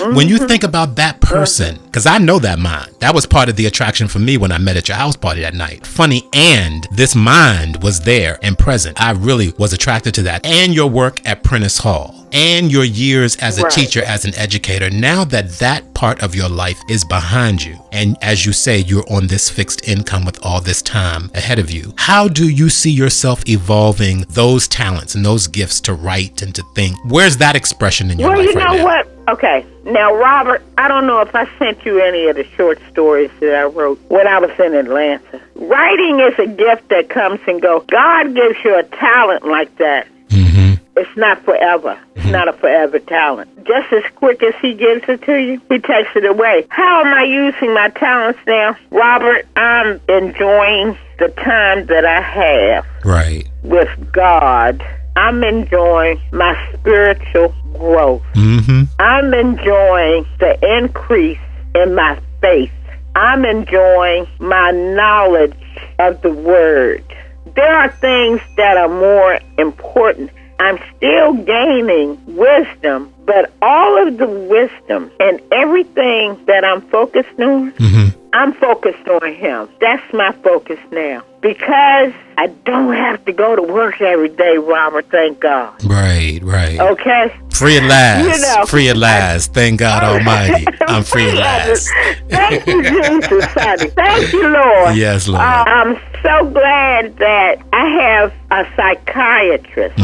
When you think about that person, because I know that mind, that was part of the attraction for me when I met at your house party that night. Funny, and this mind was there and present. I really was attracted to that. And your work at Prentice Hall. and your years as a teacher, as an educator, now that part of your life is behind you, and as you say, you're on this fixed income with all this time ahead of you, how do you see yourself evolving those talents and those gifts to write and to think? Where's that expression in your life right now? Well, you know what? Okay. Now, Robert, I don't know if I sent you any of the short stories that I wrote when I was in Atlanta. Writing is a gift that comes and goes. God gives you a talent like that. It's not forever. It's not a forever talent. Just as quick as he gives it to you, he takes it away. How am I using my talents now? Robert, I'm enjoying the time that I have with God. I'm enjoying my spiritual growth. I'm enjoying the increase in my faith. I'm enjoying my knowledge of the Word. There are things that are more important. I'm still gaining wisdom, but all of the wisdom and everything that I'm focused on, I'm focused on Him. That's my focus now. Because I don't have to go to work every day, Robert, thank God. Right. Okay? Free at last. Free at last. Thank God Almighty. I'm free at last. Thank you, Jesus, honey. Thank you, Lord. Yes, Lord. I'm so glad that I have a psychiatrist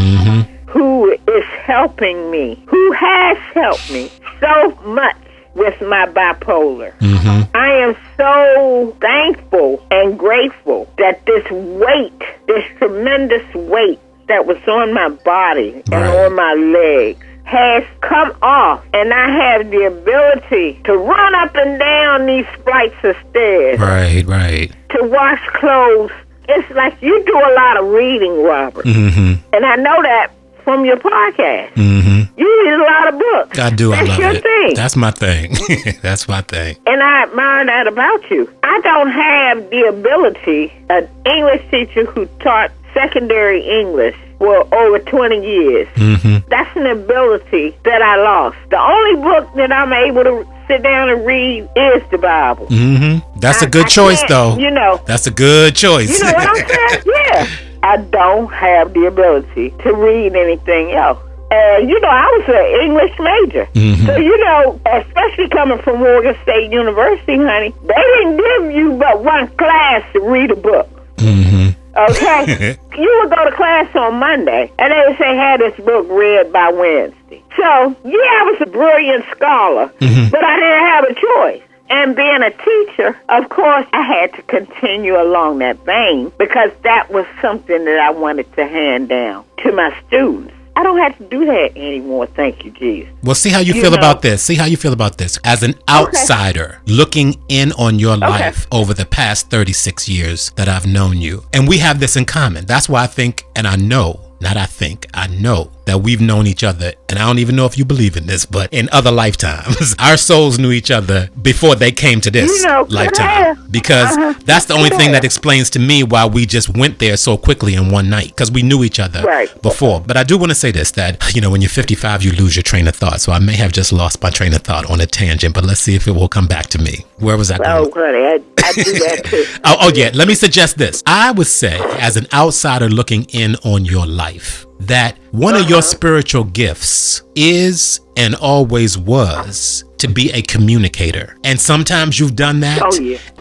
who is helping me, who has helped me so much with my bipolar. I am so thankful and grateful that this weight, this tremendous weight that was on my body and on my legs has come off, and I have the ability to run up and down these flights of stairs. To wash clothes. It's like you do a lot of reading, Robert. And I know that from your podcast. You read a lot of books. I do. That's I love your it. thing. That's my thing. That's my thing. And I admire that about you. I don't have the ability, an English teacher who taught secondary English for over 20 years. That's an ability that I lost. The only book that I'm able to sit down and read is the Bible. That's a good choice, though. You know. That's a good choice. You know what I'm saying? Yeah. I don't have the ability to read anything else. You know, I was an English major. So, you know, especially coming from Morgan State University, honey, they didn't give you but one class to read a book. Okay? You would go to class on Monday, and they would say, have this book read by Wednesday. So, yeah, I was a brilliant scholar, but I didn't have a choice. And being a teacher, of course, I had to continue along that vein because that was something that I wanted to hand down to my students. I don't have to do that anymore, thank you, Jesus. Well, see how you feel about this. See how you feel about this. As an outsider looking in on your life over the past 36 years that I've known you, and we have this in common. That's why I think, and I know, not I think, I know that we've known each other, and I don't even know if you believe in this, but in other lifetimes. Our souls knew each other before they came to this lifetime. Because that's the only thing that explains to me why we just went there so quickly in one night, because we knew each other before. But I do want to say this, that, you know, when you're 55, you lose your train of thought. So I may have just lost my train of thought on a tangent, but let's see if it will come back to me. Where was I going? Oh, honey, I do that too. Yeah, let me suggest this. I would say, as an outsider looking in on your life, that one of your spiritual gifts is and always was to be a communicator. And sometimes you've done that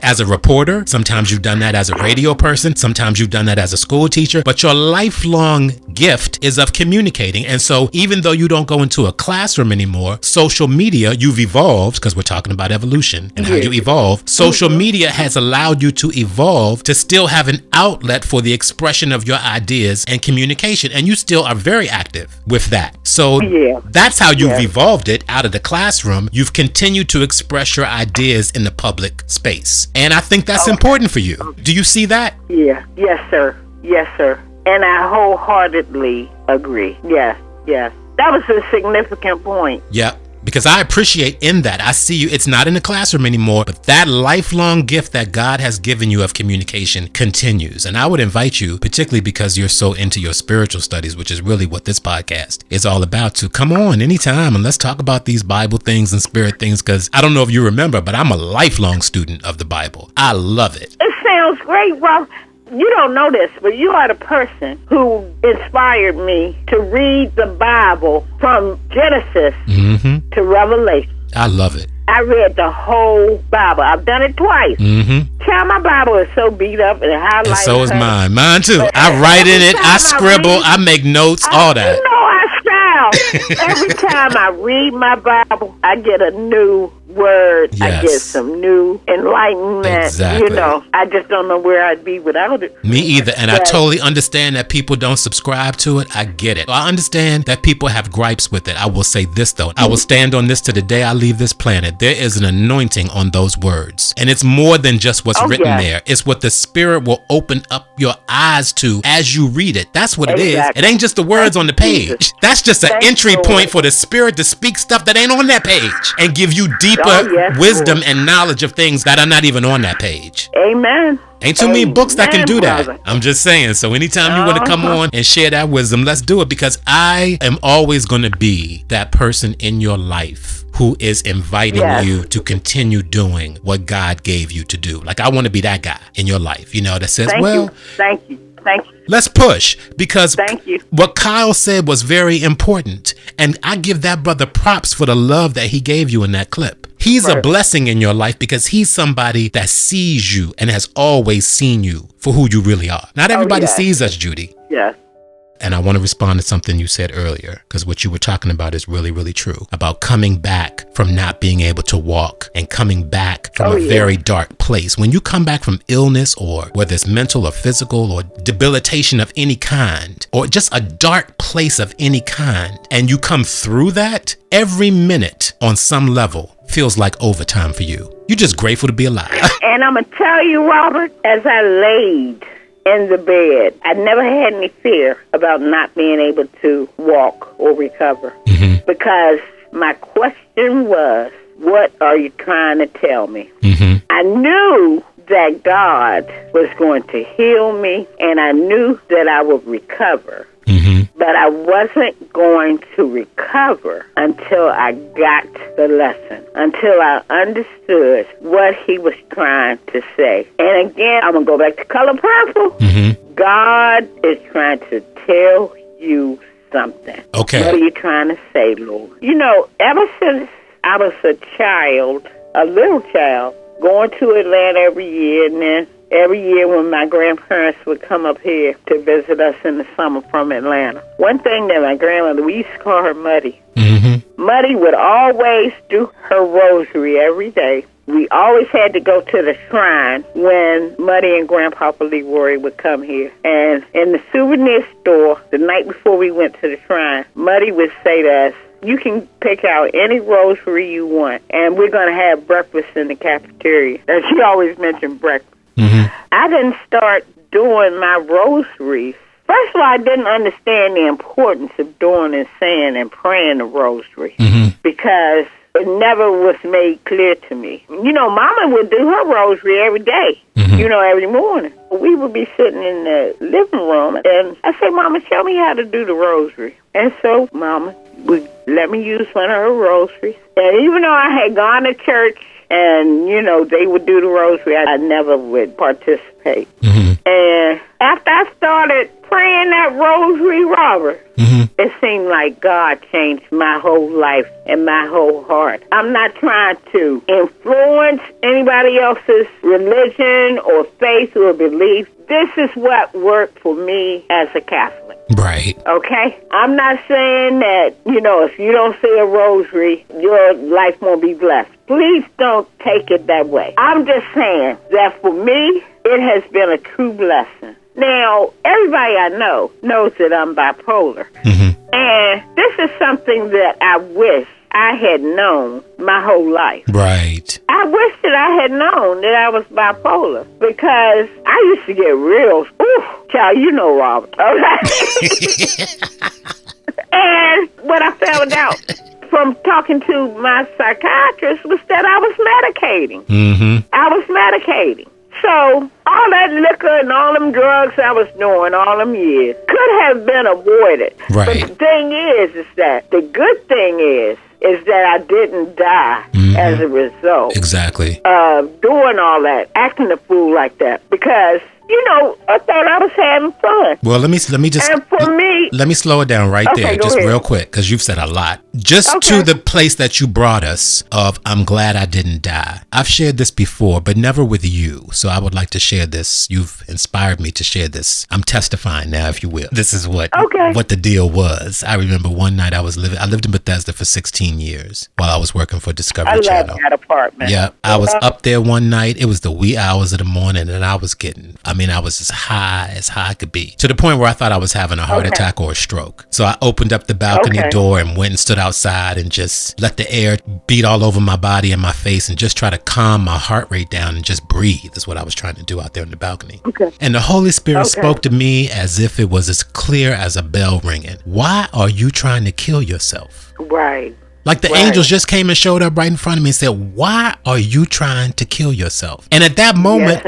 as a reporter. Sometimes you've done that as a radio person. Sometimes you've done that as a school teacher. But your lifelong gift is of communicating. And so even though you don't go into a classroom anymore, social media, you've evolved, because we're talking about evolution and how you evolve. Social media has allowed you to evolve to still have an outlet for the expression of your ideas and communication. And you still are very active with that. So that's how you've evolved it out of the classroom. You've continued to express your ideas in the public space. And I think that's important for you. Do you see that? Yeah. Yes, sir. Yes, sir. And I wholeheartedly agree. Yes. That was a significant point. Yeah. Because I appreciate in that, I see you, it's not in the classroom anymore, but that lifelong gift that God has given you of communication continues. And I would invite you, particularly because you're so into your spiritual studies, which is really what this podcast is all about, to come on anytime and let's talk about these Bible things and spirit things. Because I don't know if you remember, but I'm a lifelong student of the Bible. I love it. It sounds great, Rob. you don't know this, but you are the person who inspired me to read the Bible from Genesis to Revelation. I love it. I read the whole Bible. I've done it twice. Child, my Bible is so beat up and highlighted. And so is mine. Mine too. I write in it. I scribble. I make notes. All that. You know, I style. Every time I read my Bible, I get a new word. Yes. I get some new enlightenment. Exactly. You know, I just don't know where I'd be without it. Me either. And I totally understand that people don't subscribe to it. I get it. I understand that people have gripes with it. I will say this, though. I will stand on this to the day I leave this planet. There is an anointing on those words. And it's more than just what's written there. It's what the Spirit will open up your eyes to as you read it. That's what it is. It ain't just the words on the page. That's just an entry point for the Spirit to speak stuff that ain't on that page and give you deeper wisdom and knowledge of things that are not even on that page. Amen. Ain't too many books that can do that. I'm just saying. So anytime you want to come on and share that wisdom, let's do it, because I am always going to be that person in your life who is inviting you to continue doing what God gave you to do. Like, I want to be that guy in your life, you know, that says, Thank you. Let's push, because Thank you. What Kyle said was very important. And I give that brother props for the love that he gave you in that clip. He's a blessing in your life because he's somebody that sees you and has always seen you for who you really are. Not everybody sees us, Judy. Yes. And I want to respond to something you said earlier, because what you were talking about is really, really true. About coming back from not being able to walk and coming back from a very dark place. When you come back from illness, or whether it's mental or physical or debilitation of any kind, or just a dark place of any kind, and you come through that, every minute on some level feels like overtime for you. You're just grateful to be alive. And I'm going to tell you, Robert, as I laid in the bed, I never had any fear about not being able to walk or recover, because my question was, what are you trying to tell me? I knew that God was going to heal me, and I knew that I would recover. But I wasn't going to recover until I got the lesson, until I understood what he was trying to say. And again, I'm going to go back to Color Purple. God is trying to tell you something. Okay. What are you trying to say, Lord? You know, ever since I was a child, a little child, going to Atlanta every year, and then every year when my grandparents would come up here to visit us in the summer from Atlanta. One thing that my grandmother, we used to call her Muddy. Muddy would always do her rosary every day. We always had to go to the shrine when Muddy and Grandpa Leroy would come here. And in the souvenir store, the night before we went to the shrine, Muddy would say to us, you can pick out any rosary you want, and we're going to have breakfast in the cafeteria. And she always mentioned breakfast. I didn't start doing my rosaries. First of all, I didn't understand the importance of doing and saying and praying the rosary, because it never was made clear to me. You know, Mama would do her rosary every day, you know, every morning. We would be sitting in the living room, and I say, Mama, show me how to do the rosary. And so Mama would let me use one of her rosaries. And even though I had gone to church and, you know, they would do the rosary, I never would participate. And after I started praying that rosary, Robert, it seemed like God changed my whole life and my whole heart. I'm not trying to influence anybody else's religion or faith or belief. This is what worked for me as a Catholic. Right. Okay? I'm not saying that, you know, if you don't say a rosary, your life won't be blessed. Please don't take it that way. I'm just saying that for me, it has been a true blessing. Now, everybody I know knows that I'm bipolar. And this is something that I wish I had known my whole life. Right. I wish that I had known that I was bipolar, because I used to get real, child, you know, Robert. Okay? And what I found out from talking to my psychiatrist was that I was medicating. I was medicating. So all that liquor and all them drugs I was doing all them years could have been avoided. Right. But the thing is that the good thing is that I didn't die as a result. Exactly. Of doing all that, acting a fool like that. Because I thought I was having fun. Well, let me just And for me, let me slow it down right there, go just ahead. real quick, because you've said a lot. Just Okay. to the place that you brought us of, I'm glad I didn't die. I've shared this before, but never with you. So I would like to share this. You've inspired me to share this. I'm testifying now, if you will. This is what the deal was. I remember one night I lived in Bethesda for 16 years while I was working for Discovery Channel. I love that apartment. Yeah, I was up there one night. It was the wee hours of the morning, and I was as high as I could be, to the point where I thought I was having a heart attack or a stroke. So I opened up the balcony door and went and stood outside and just let the air beat all over my body and my face and just try to calm my heart rate down and just breathe is what I was trying to do out there on the balcony. And the Holy Spirit spoke to me as if it was as clear as a bell ringing. Why are you trying to kill yourself? Right. Like the angels just came and showed up right in front of me and said, why are you trying to kill yourself? And at that moment,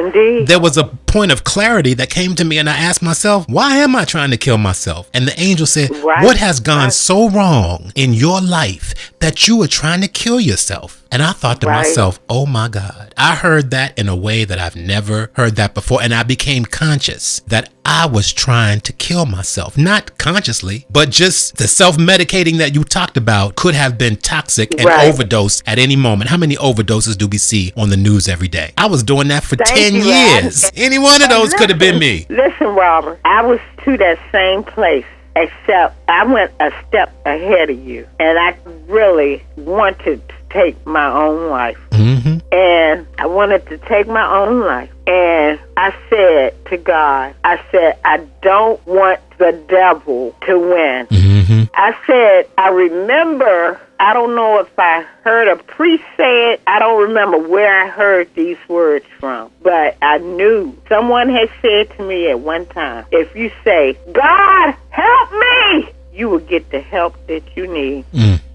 there was a point of clarity that came to me, and I asked myself, why am I trying to kill myself? And the angel said, what has gone so wrong in your life that you are trying to kill yourself? And I thought to myself, oh my God, I heard that in a way that I've never heard that before. And I became conscious that I was trying to kill myself, not consciously, but just the self-medicating that you talked about could have been toxic and overdose at any moment. How many overdoses do we see on the news every day? I was doing that for 10 years. Any one of those could have been me. Listen, Robert, I was to that same place, except I went a step ahead of you, and I really wanted to take my own life. And I wanted to take my own life. And I said to God, I don't want the devil to win. I said, I remember, I don't know if I heard a priest say it. I don't remember where I heard these words from. But I knew someone had said to me at one time, if you say, God, help me, you will get the help that you need.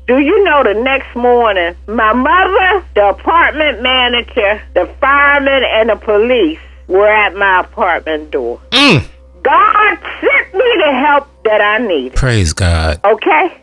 Do you know the next morning, my mother, the apartment manager, the fireman, and the police were at my apartment door. God sent me the help that I needed. Praise God. Okay?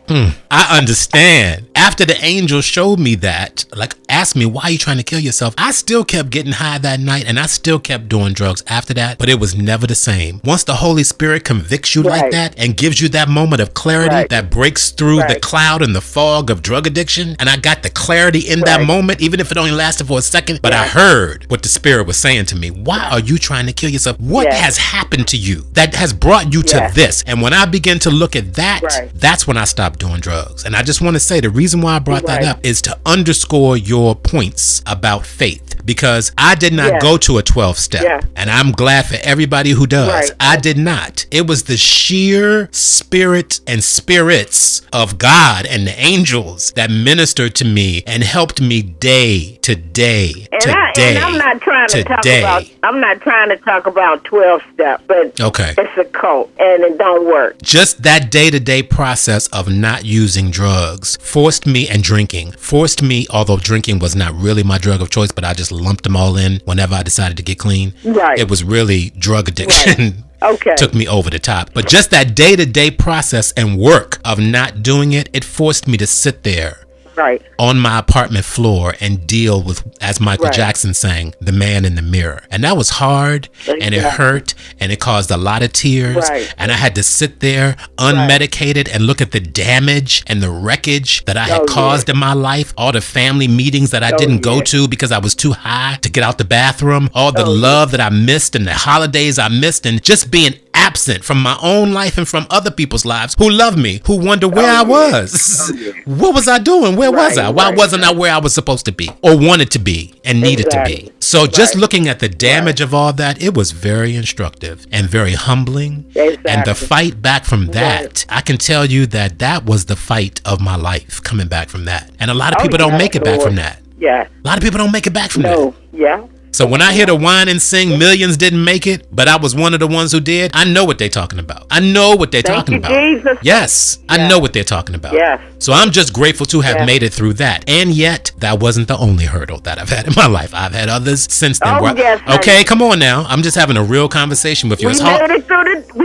I understand. After the angel showed me that, like asked me, why are you trying to kill yourself? I still kept getting high that night, and I still kept doing drugs after that, but it was never the same. Once the Holy Spirit convicts you like that and gives you that moment of clarity that breaks through the cloud and the fog of drug addiction, and I got the clarity in that moment, even if it only lasted for a second, but I heard what the Spirit was saying to me. Why are you trying to kill yourself? What has happened to you that has brought you to this? And when I began to look at that, that's when I stopped doing drugs. And I just want to say the reason why I brought that up is to underscore your points about faith, because I did not go to a 12-step, and I'm glad for everybody who does. I did not. It was the sheer spirit and spirits of God and the angels that ministered to me and helped me day to day to day. And I'm not trying to talk about 12-step, but it's a cult and it don't work. Just that day-to-day process of not using drugs forced me, and drinking forced me, although drinking was not really my drug of choice, but I just lumped them all in whenever I decided to get clean. It was really drug addiction. Took me over the top. But just that day-to-day process and work of not doing it, it forced me to sit there on my apartment floor and deal with, as Michael Jackson sang, the man in the mirror. And that was hard, and it hurt, and it caused a lot of tears. And I had to sit there unmedicated and look at the damage and the wreckage that I had caused in my life, all the family meetings that I didn't go to because I was too high to get out the bathroom, all the love that I missed and the holidays I missed, and just being absent from my own life and from other people's lives who love me, who wonder where I was. What was I doing? Where was I? Why wasn't I where I was supposed to be or wanted to be and needed to be? So just looking at the damage of all that, it was very instructive and very humbling. And the fight back from that, I can tell you that that was the fight of my life, coming back from that. And a lot of people don't make it back from that. A lot of people don't make it back from that. So when I hear the whine and sing, millions didn't make it, but I was one of the ones who did, I know what they're talking about. I know what they're talking about. Jesus. Yes, I know what they're talking about. So I'm just grateful to have made it through that. And yet, that wasn't the only hurdle that I've had in my life. I've had others since then. Okay, come on now. I'm just having a real conversation with you. We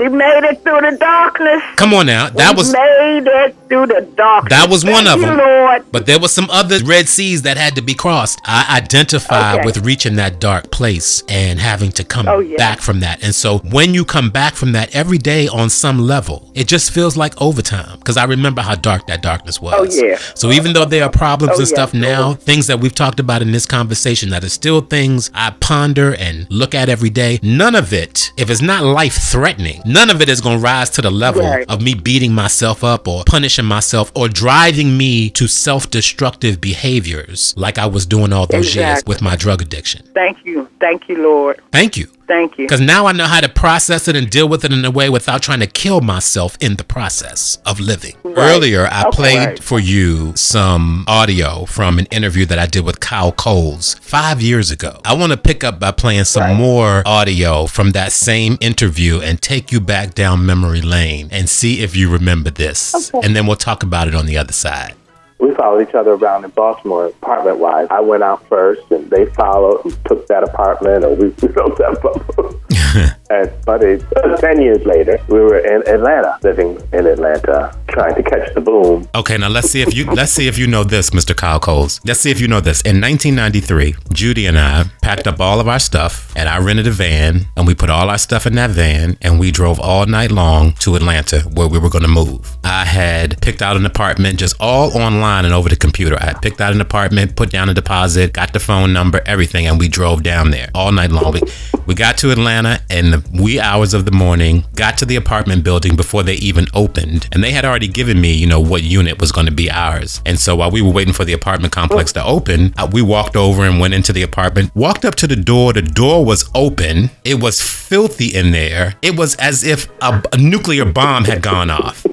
made it through the darkness. Come on now. Made it through the darkness. That was one of them. Lord. But there were some other Red Seas that had to be crossed. I identify with reaching that dark place and having to come back from that. And so when you come back from that every day on some level, it just feels like overtime, because I remember how dark that darkness was. Oh, yeah. So even though there are problems and stuff now, things that we've talked about in this conversation that are still things I ponder and look at every day, none of it, if it's not life-threatening, none of it is going to rise to the level of me beating myself up or punishing myself or driving me to self-destructive behaviors like I was doing all those years with my drug addiction. Thank you. Thank you, Lord. Thank you. Thank you. Because now I know how to process it and deal with it in a way without trying to kill myself in the process of living. Right. Earlier, I played for you some audio from an interview that I did with Kyle Coles 5 years ago. I want to pick up by playing some more audio from that same interview and take you back down memory lane and see if you remember this. And then we'll talk about it on the other side. We followed each other around in Baltimore, apartment-wise. I went out first, and they followed and took that apartment, or we built that bubble. But 10 years later, we were in Atlanta, living in Atlanta, trying to catch the boom. Okay, now let's see if you know this, Mr. Kyle Coles. Let's see if you know this. In 1993, Judy and I packed up all of our stuff, and I rented a van, and we put all our stuff in that van, and we drove all night long to Atlanta, where we were going to move. I had picked out an apartment just all online and over the computer. I had picked out an apartment, put down a deposit, got the phone number, everything, and we drove down there all night long. We got to Atlanta in the wee hours of the morning, got to the apartment building before they even opened, and they had already given me, what unit was going to be ours. And so while we were waiting for the apartment complex to open, we walked over and went into the apartment, walked up to the door. The door was open. It was filthy in there. It was as if a nuclear bomb had gone off.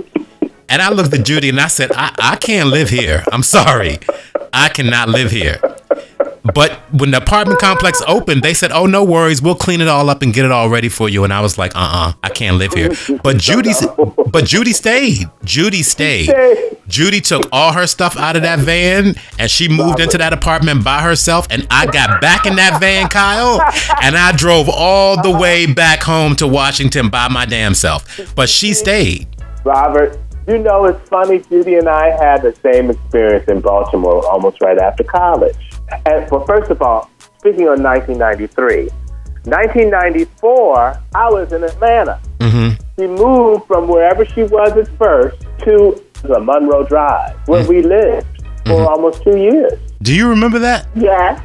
And I looked at Judy and I said, I can't live here. I'm sorry. I cannot live here. But when the apartment complex opened, they said, oh, no worries. We'll clean it all up and get it all ready for you. And I was like, I can't live here. But Judy stayed. Judy stayed. Judy took all her stuff out of that van and she moved into that apartment by herself. And I got back in that van, Kyle, and I drove all the way back home to Washington by my damn self. But she stayed. Robert, it's funny. Judy and I had the same experience in Baltimore almost right after college. And first of all, speaking of 1993, 1994, I was in Atlanta. Mm-hmm. She moved from wherever she was at first to the Monroe Drive, where we lived for almost 2 years. Do you remember that? Yes.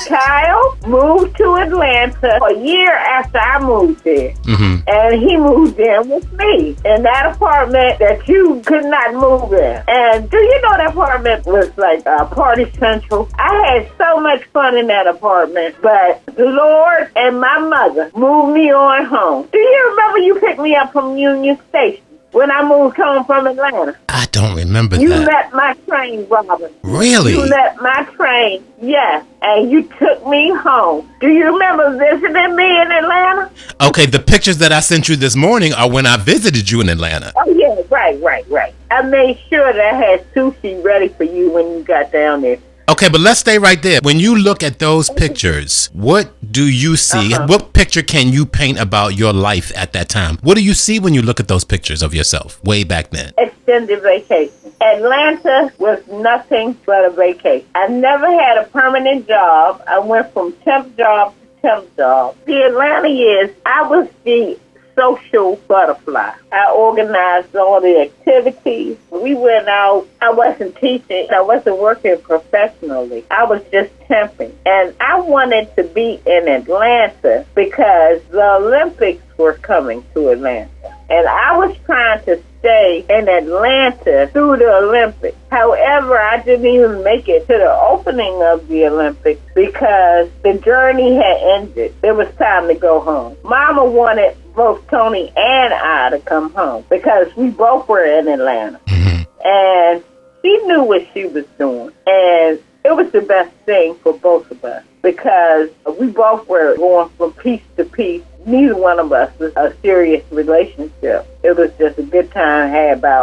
Kyle moved to Atlanta a year after I moved there. Mm-hmm. And he moved in with me in that apartment that you could not move in. And do you know that apartment was like a party central? I had so much fun in that apartment, but the Lord and my mother moved me on home. Do you remember you picked me up from Union Station when I moved home from Atlanta? I don't remember You that. met my train, Robert. Really? You met my train, yes, and you took me home. Do you remember visiting me in Atlanta? Okay, the pictures that I sent you this morning are when I visited you in Atlanta. Oh, yeah, right. I made sure that I had sushi ready for you when you got down there. Okay, but let's stay right there. When you look at those pictures, what do you see? What picture can you paint about your life at that time? What do you see when you look at those pictures of yourself way back then? Extended vacation. Atlanta was nothing but a vacation. I never had a permanent job. I went from temp job to temp job. The Atlanta years, I was the social butterfly. I organized all the activities. We went out. I wasn't teaching. I wasn't working professionally. I was just temping. And I wanted to be in Atlanta because the Olympics were coming to Atlanta. And I was trying to stay in Atlanta through the Olympics. However, I didn't even make it to the opening of the Olympics because the journey had ended. It was time to go home. Mama wanted both Tony and I to come home because we both were in Atlanta. Mm-hmm. And she knew what she was doing. And it was the best thing for both of us because we both were going from piece to piece. Neither one of us was a serious relationship. It was just a good time had by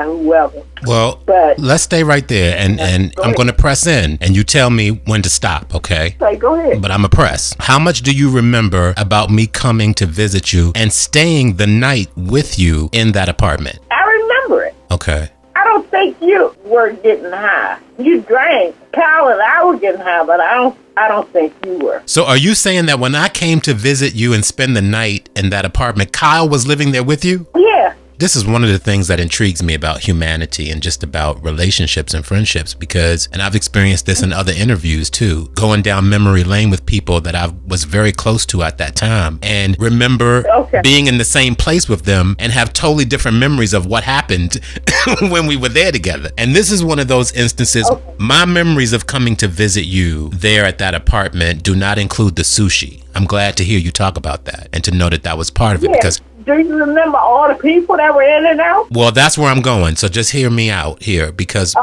whoever. Well, but let's stay right there, and I'm going to press in, and you tell me when to stop, okay? Okay, go ahead. But I'm a press. How much do you remember about me coming to visit you and staying the night with you in that apartment? I remember it. Okay. I don't think you weren't getting high. You drank. Kyle and I were getting high, but I don't think you were. So are you saying that when I came to visit you and spend the night in that apartment, Kyle was living there with you? Yeah. This is one of the things that intrigues me about humanity and just about relationships and friendships because, and I've experienced this in other interviews too, going down memory lane with people that I was very close to at that time and remember being in the same place with them and have totally different memories of what happened when we were there together. And this is one of those instances, my memories of coming to visit you there at that apartment do not include the sushi. I'm glad to hear you talk about that and to know that that was part of it because do you remember all the people that were in and out? Well, that's where I'm going. So just hear me out here because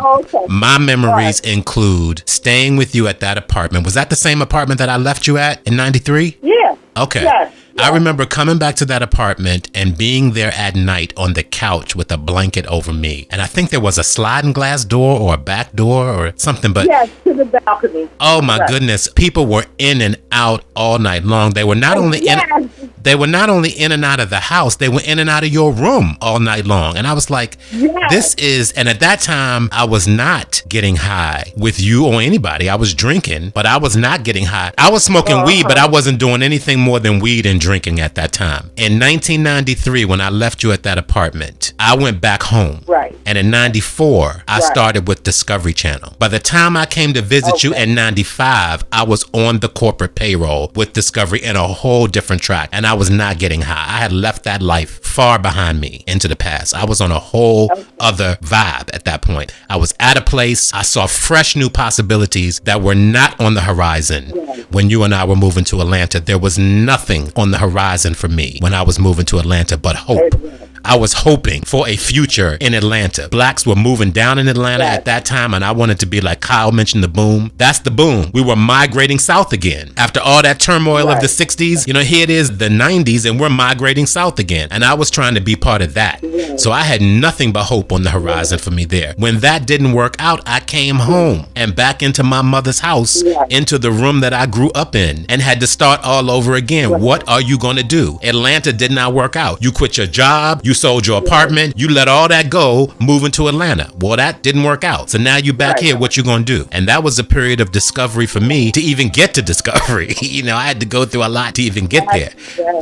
my memories include staying with you at that apartment. Was that the same apartment that I left you at in 93? Yeah. Okay. Yes. I remember coming back to that apartment and being there at night on the couch with a blanket over me. And I think there was a sliding glass door or a back door or something. But yes, to the balcony. Oh my goodness. People were in and out all night long. They were not only in and out of the house, they were in and out of your room all night long. And I was like, this is, and at that time I was not getting high with you or anybody. I was drinking, but I was not getting high. I was smoking weed, but I wasn't doing anything more than weed and drinking at that time. In 1993, when I left you at that apartment, I went back home. Right. And in 94, I started with Discovery Channel. By the time I came to visit you in 95, I was on the corporate payroll with Discovery in a whole different track. And I was not getting high. I had left that life far behind me into the past. I was on a whole other vibe at that point. I was at a place. I saw fresh new possibilities that were not on the horizon. When you and I were moving to Atlanta, there was nothing on the horizon for me when I was moving to Atlanta but hope. I was hoping for a future in Atlanta. Blacks were moving down in Atlanta at that time, and I wanted to be like Kyle mentioned the boom. That's the boom. We were migrating south again. After all that turmoil of the 60s, you know, here it is, the 90s, and we're migrating south again. And I was trying to be part of that. So I had nothing but hope on the horizon for me there. When that didn't work out, I came home and back into my mother's house, into the room that I grew up in, and had to start all over again. What are you going to do? Atlanta did not work out. You quit your job. You sold your apartment. You let all that go, moving to Atlanta. Well, that didn't work out. So now you back here. What you gonna do? And that was a period of discovery for me to even get to Discovery. You know, I had to go through a lot to even get there.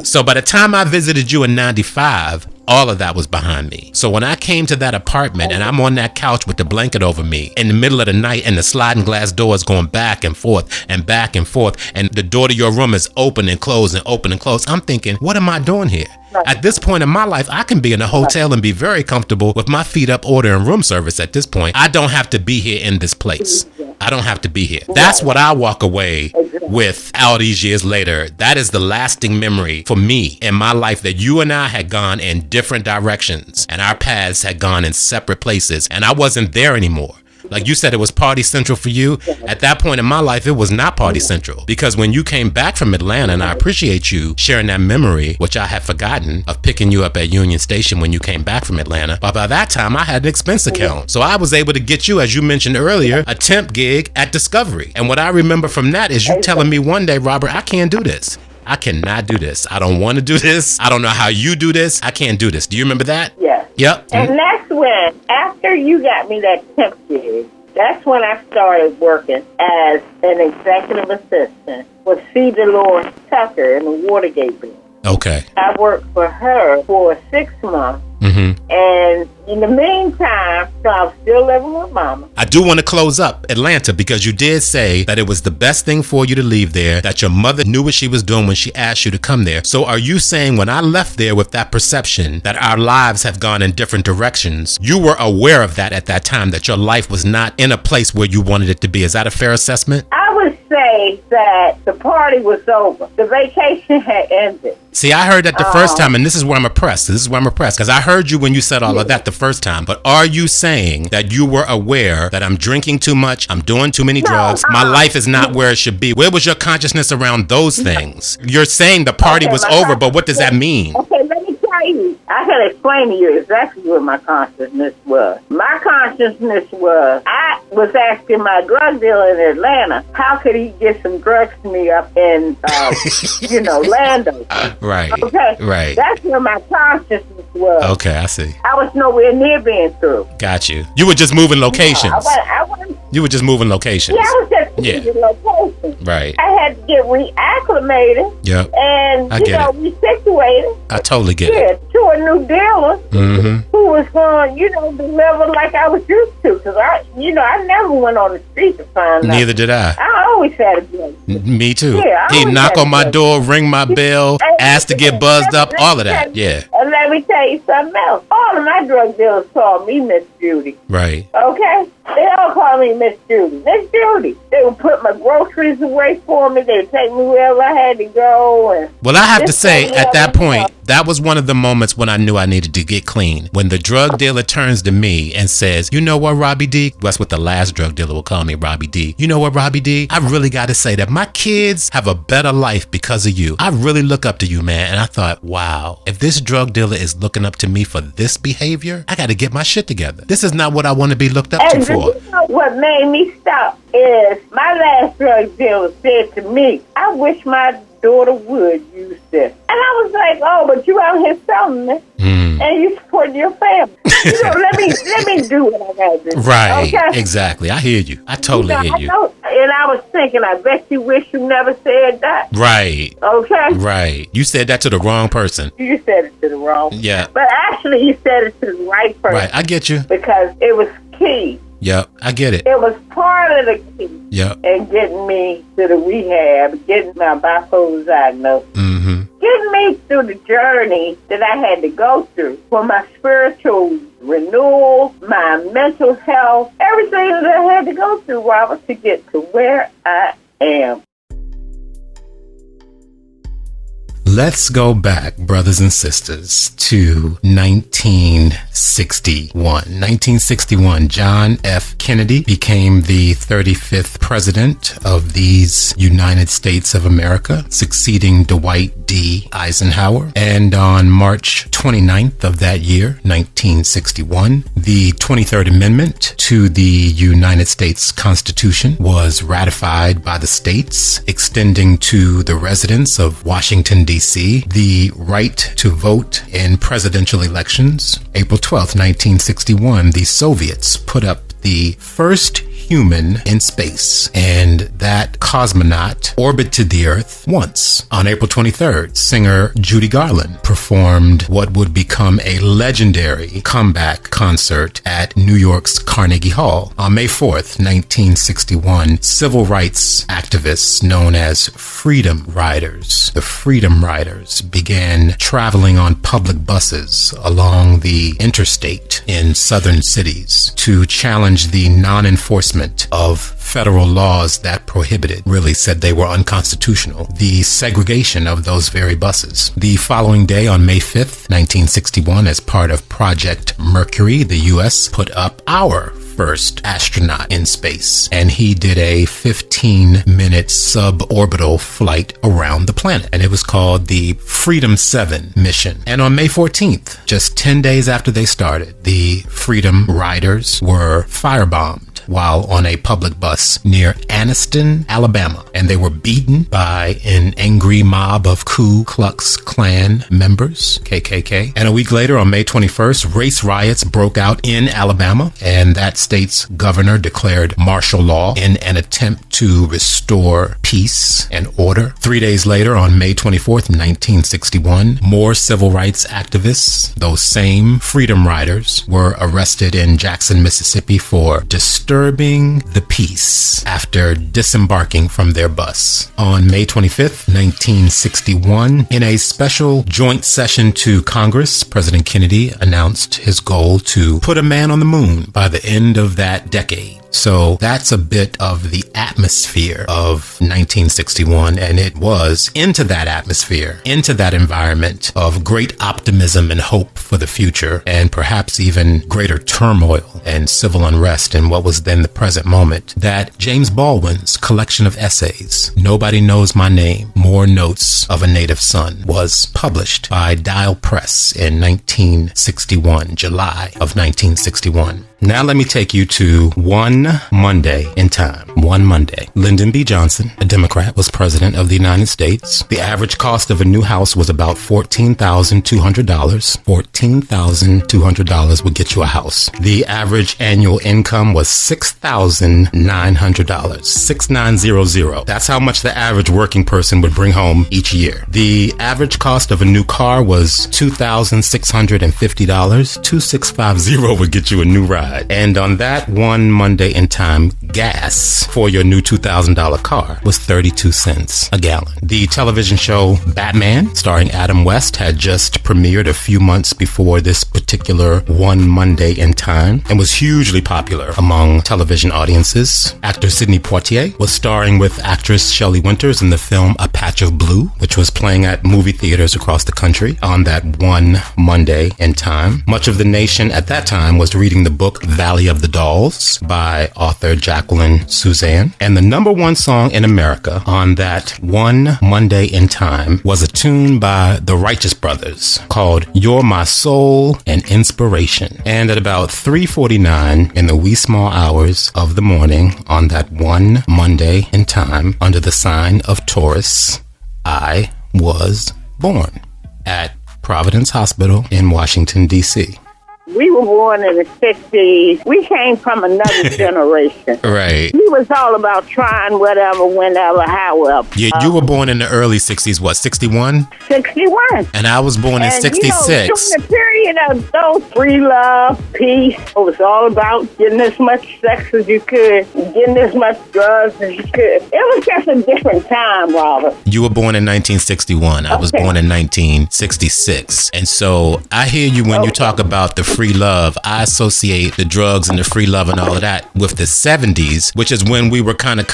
So by the time I visited you in 95, all of that was behind me. So when I came to that apartment and I'm on that couch with the blanket over me in the middle of the night and the sliding glass door is going back and forth and back and forth and the door to your room is open and closed and open and closed, I'm thinking, what am I doing here? At this point in my life, I can be in a hotel and be very comfortable with my feet up ordering room service at this point. I don't have to be here in this place. I don't have to be here. That's what I walk away with all these years later. That is the lasting memory for me in my life, that you and I had gone in different directions and our paths had gone in separate places and I wasn't there anymore. Like you said, it was Party Central for you. At that point in my life, it was not Party Central, because when you came back from Atlanta, and I appreciate you sharing that memory, which I had forgotten, of picking you up at Union Station when you came back from Atlanta. But by that time, I had an expense account. So I was able to get you, as you mentioned earlier, a temp gig at Discovery. And what I remember from that is you telling me one day, Robert, I can't do this. I cannot do this. I don't want to do this. I don't know how you do this. I can't do this. Do you remember that? Yes. Yep. And that's when, after you got me that temp gig, that's when I started working as an executive assistant with C. Dolores Tucker in the Watergate building. Okay. I worked for her for 6 months. And in the meantime, so I was still living with Mama. I do want to close up Atlanta, because you did say that it was the best thing for you to leave there, that your mother knew what she was doing when she asked you to come there. So are you saying when I left there with that perception that our lives have gone in different directions, you were aware of that at that time, that your life was not in a place where you wanted it to be? Is that a fair assessment? I would say that the party was over. The vacation had ended. See, I heard that the first time, and this is where I'm impressed. This is where I'm impressed, because I heard you when you said all of that the first time. But are you saying that you were aware that I'm drinking too much, I'm doing too many drugs, my life is not where it should be? Where was your consciousness around those things? You're saying the party was over, but what does that mean? Okay, let me tell you, I can explain to you exactly what my consciousness was. My consciousness was, I was asking my drug dealer in Atlanta, how could he get some drugs to me up in, Lando? Right. Okay. Right. That's where my consciousness was. Okay, I see. I was nowhere near being through. Got you. You were just moving locations. You were just moving locations. Yeah, I was just moving locations. Right. I had to get reacclimated. Yep. And, resituated. I totally get it. To a new dealer who was going, deliver like I was used to. Because I never went on the street to find nothing. Neither did I. I always had a drug. Me too. Yeah, he'd knock on my door, ring my bell, ask to get buzzed up, all of that. Yeah. And let me tell you something else. All of my drug dealers called me Miss Judy. Right. Okay? They all call me Miss Judy. Miss Judy. They would put my groceries away for me. They would take me wherever I had to go. And well, I have to say, at that point, that was one of the moments when I knew I needed to get clean. When the drug dealer turns to me and says, you know what, Robbie D? That's what the last drug dealer will call me, Robbie D. You know what, Robbie D? I really got to say that my kids have a better life because of you. I really look up to you, man. And I thought, wow, if this drug dealer is looking up to me for this behavior, I got to get my shit together. This is not what I want to be looked up to for. You know what made me stop is my last drug dealer said to me, I wish my daughter would use this. And I was like, oh, but you out here selling it. And you support your family. Let me do what I gotta do. Right. Okay? Exactly. I hear you. I totally hear you. And I was thinking, I bet you wish you never said that. Right. Okay? Right. You said that to the wrong person. You said it to the wrong. Yeah. But actually, you said it to the right person. Right. I get you. Because it was key. Yep. I get it. It was part of the key. Yep. In getting me to the rehab, getting my bipolar diagnosis. Getting me through the journey that I had to go through for my spiritual renewal, my mental health, everything that I had to go through, Robert, to get to where I am. Let's go back, brothers and sisters, to 1961. 1961, John F. Kennedy became the 35th president of these United States of America, succeeding Dwight D. Eisenhower. And on March 29th of that year, 1961, the 23rd Amendment to the United States Constitution was ratified by the states, extending to the residents of Washington, D.C. the right to vote in presidential elections. April 12th, 1961, the Soviets put up the first human in space, and that cosmonaut orbited the Earth once. On April 23rd, singer Judy Garland performed what would become a legendary comeback concert at New York's Carnegie Hall. On May 4th, 1961, civil rights activists known as Freedom Riders, the Freedom Riders, began traveling on public buses along the interstate in southern cities to challenge the non-enforcement of federal laws that prohibited, really said they were unconstitutional, the segregation of those very buses. The following day, on May 5th, 1961, as part of Project Mercury, the U.S. put up our first astronaut in space, and he did a 15-minute suborbital flight around the planet, and it was called the Freedom 7 mission. And on May 14th, just 10 days after they started, the Freedom Riders were firebombed while on a public bus near Anniston, Alabama, and they were beaten by an angry mob of Ku Klux Klan members, KKK. And a week later, on May 21st, race riots broke out in Alabama, and that state's governor declared martial law in an attempt to restore peace and order. 3 days later, on May 24th, 1961, more civil rights activists, those same Freedom Riders, were arrested in Jackson, Mississippi for disturbing the peace after disembarking from their bus. On May 25th, 1961, in a special joint session to Congress, President Kennedy announced his goal to put a man on the moon by the end of that decade. So that's a bit of the atmosphere of 1961. And it was into that atmosphere, into that environment of great optimism and hope for the future, and perhaps even greater turmoil and civil unrest in what was then the present moment, that James Baldwin's collection of essays, Nobody Knows My Name, More Notes of a Native Son, was published by Dial Press in 1961, July of 1961. Now let me take you to one Monday in time. One Monday. Lyndon B. Johnson, a Democrat, was president of the United States. The average cost of a new house was about $14,200. $14,200 would get you a house. The average annual income was $6,900. $6,900. That's how much the average working person would bring home each year. The average cost of a new car was $2,650. $2,650 would get you a new ride. And on that one Monday in time, gas for your new $2,000 car was 32 cents a gallon. The television show Batman, starring Adam West, had just premiered a few months before this particular one Monday in time and was hugely popular among television audiences. Actor Sidney Poitier was starring with actress Shelley Winters in the film A Patch of Blue, which was playing at movie theaters across the country on that one Monday in time. Much of the nation at that time was reading the book Valley of the Dolls by author Jacqueline Suzanne. And the number one song in America on that one Monday in time was a tune by the Righteous Brothers called You're My Soul and Inspiration. And at about 3:49 in the wee small hours of the morning on that one Monday in time, under the sign of Taurus, I was born at Providence Hospital in Washington, D.C. We were born in the 60s. We came from another generation. Right. We was all about trying whatever, whenever, however. You were born in the early 60s, what, 61? 61. And I was born in 66. You know, during the period of those free love, peace, it was all about getting as much sex as you could, getting as much drugs as you could. It was just a different time, Robert. You were born in 1961. I was born in 1966. And so I hear you when you talk about the free love. I associate the drugs and the free love and all of that with the 70s, which is when we were kind of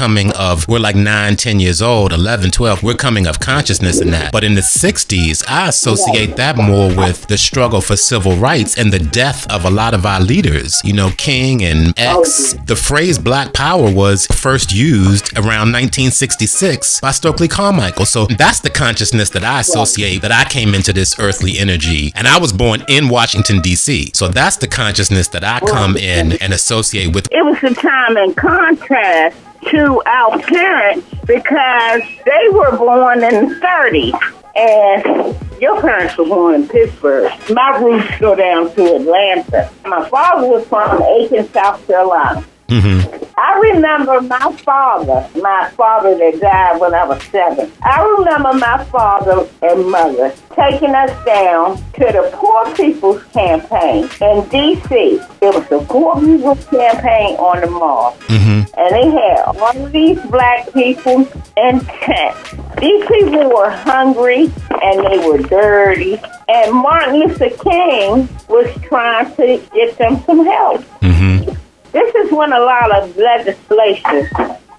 we're like 9, 10 years old, 11, 12. We're coming of consciousness in that. But in the 60s, I associate that more with the struggle for civil rights and the death of a lot of our leaders, you know, King and X. The phrase Black Power was first used around 1966 by Stokely Carmichael. So that's the consciousness that I associate, that I came into this earthly energy. And I was born in Washington, D.C. So that's the consciousness that I come in and associate with. It was a time in contrast to our parents because they were born in the 30s. And your parents were born in Pittsburgh. My roots go down to Atlanta. My father was from Aiken, South Carolina. Mm-hmm. I remember my father that died when I was 7. I remember my father and mother taking us down to the Poor People's Campaign in D.C. It was the Poor People's Campaign on the Mall. Mm-hmm. And they had all of these black people in tents. These people were hungry and they were dirty. And Martin Luther King was trying to get them some help. Mm-hmm. This is when a lot of legislation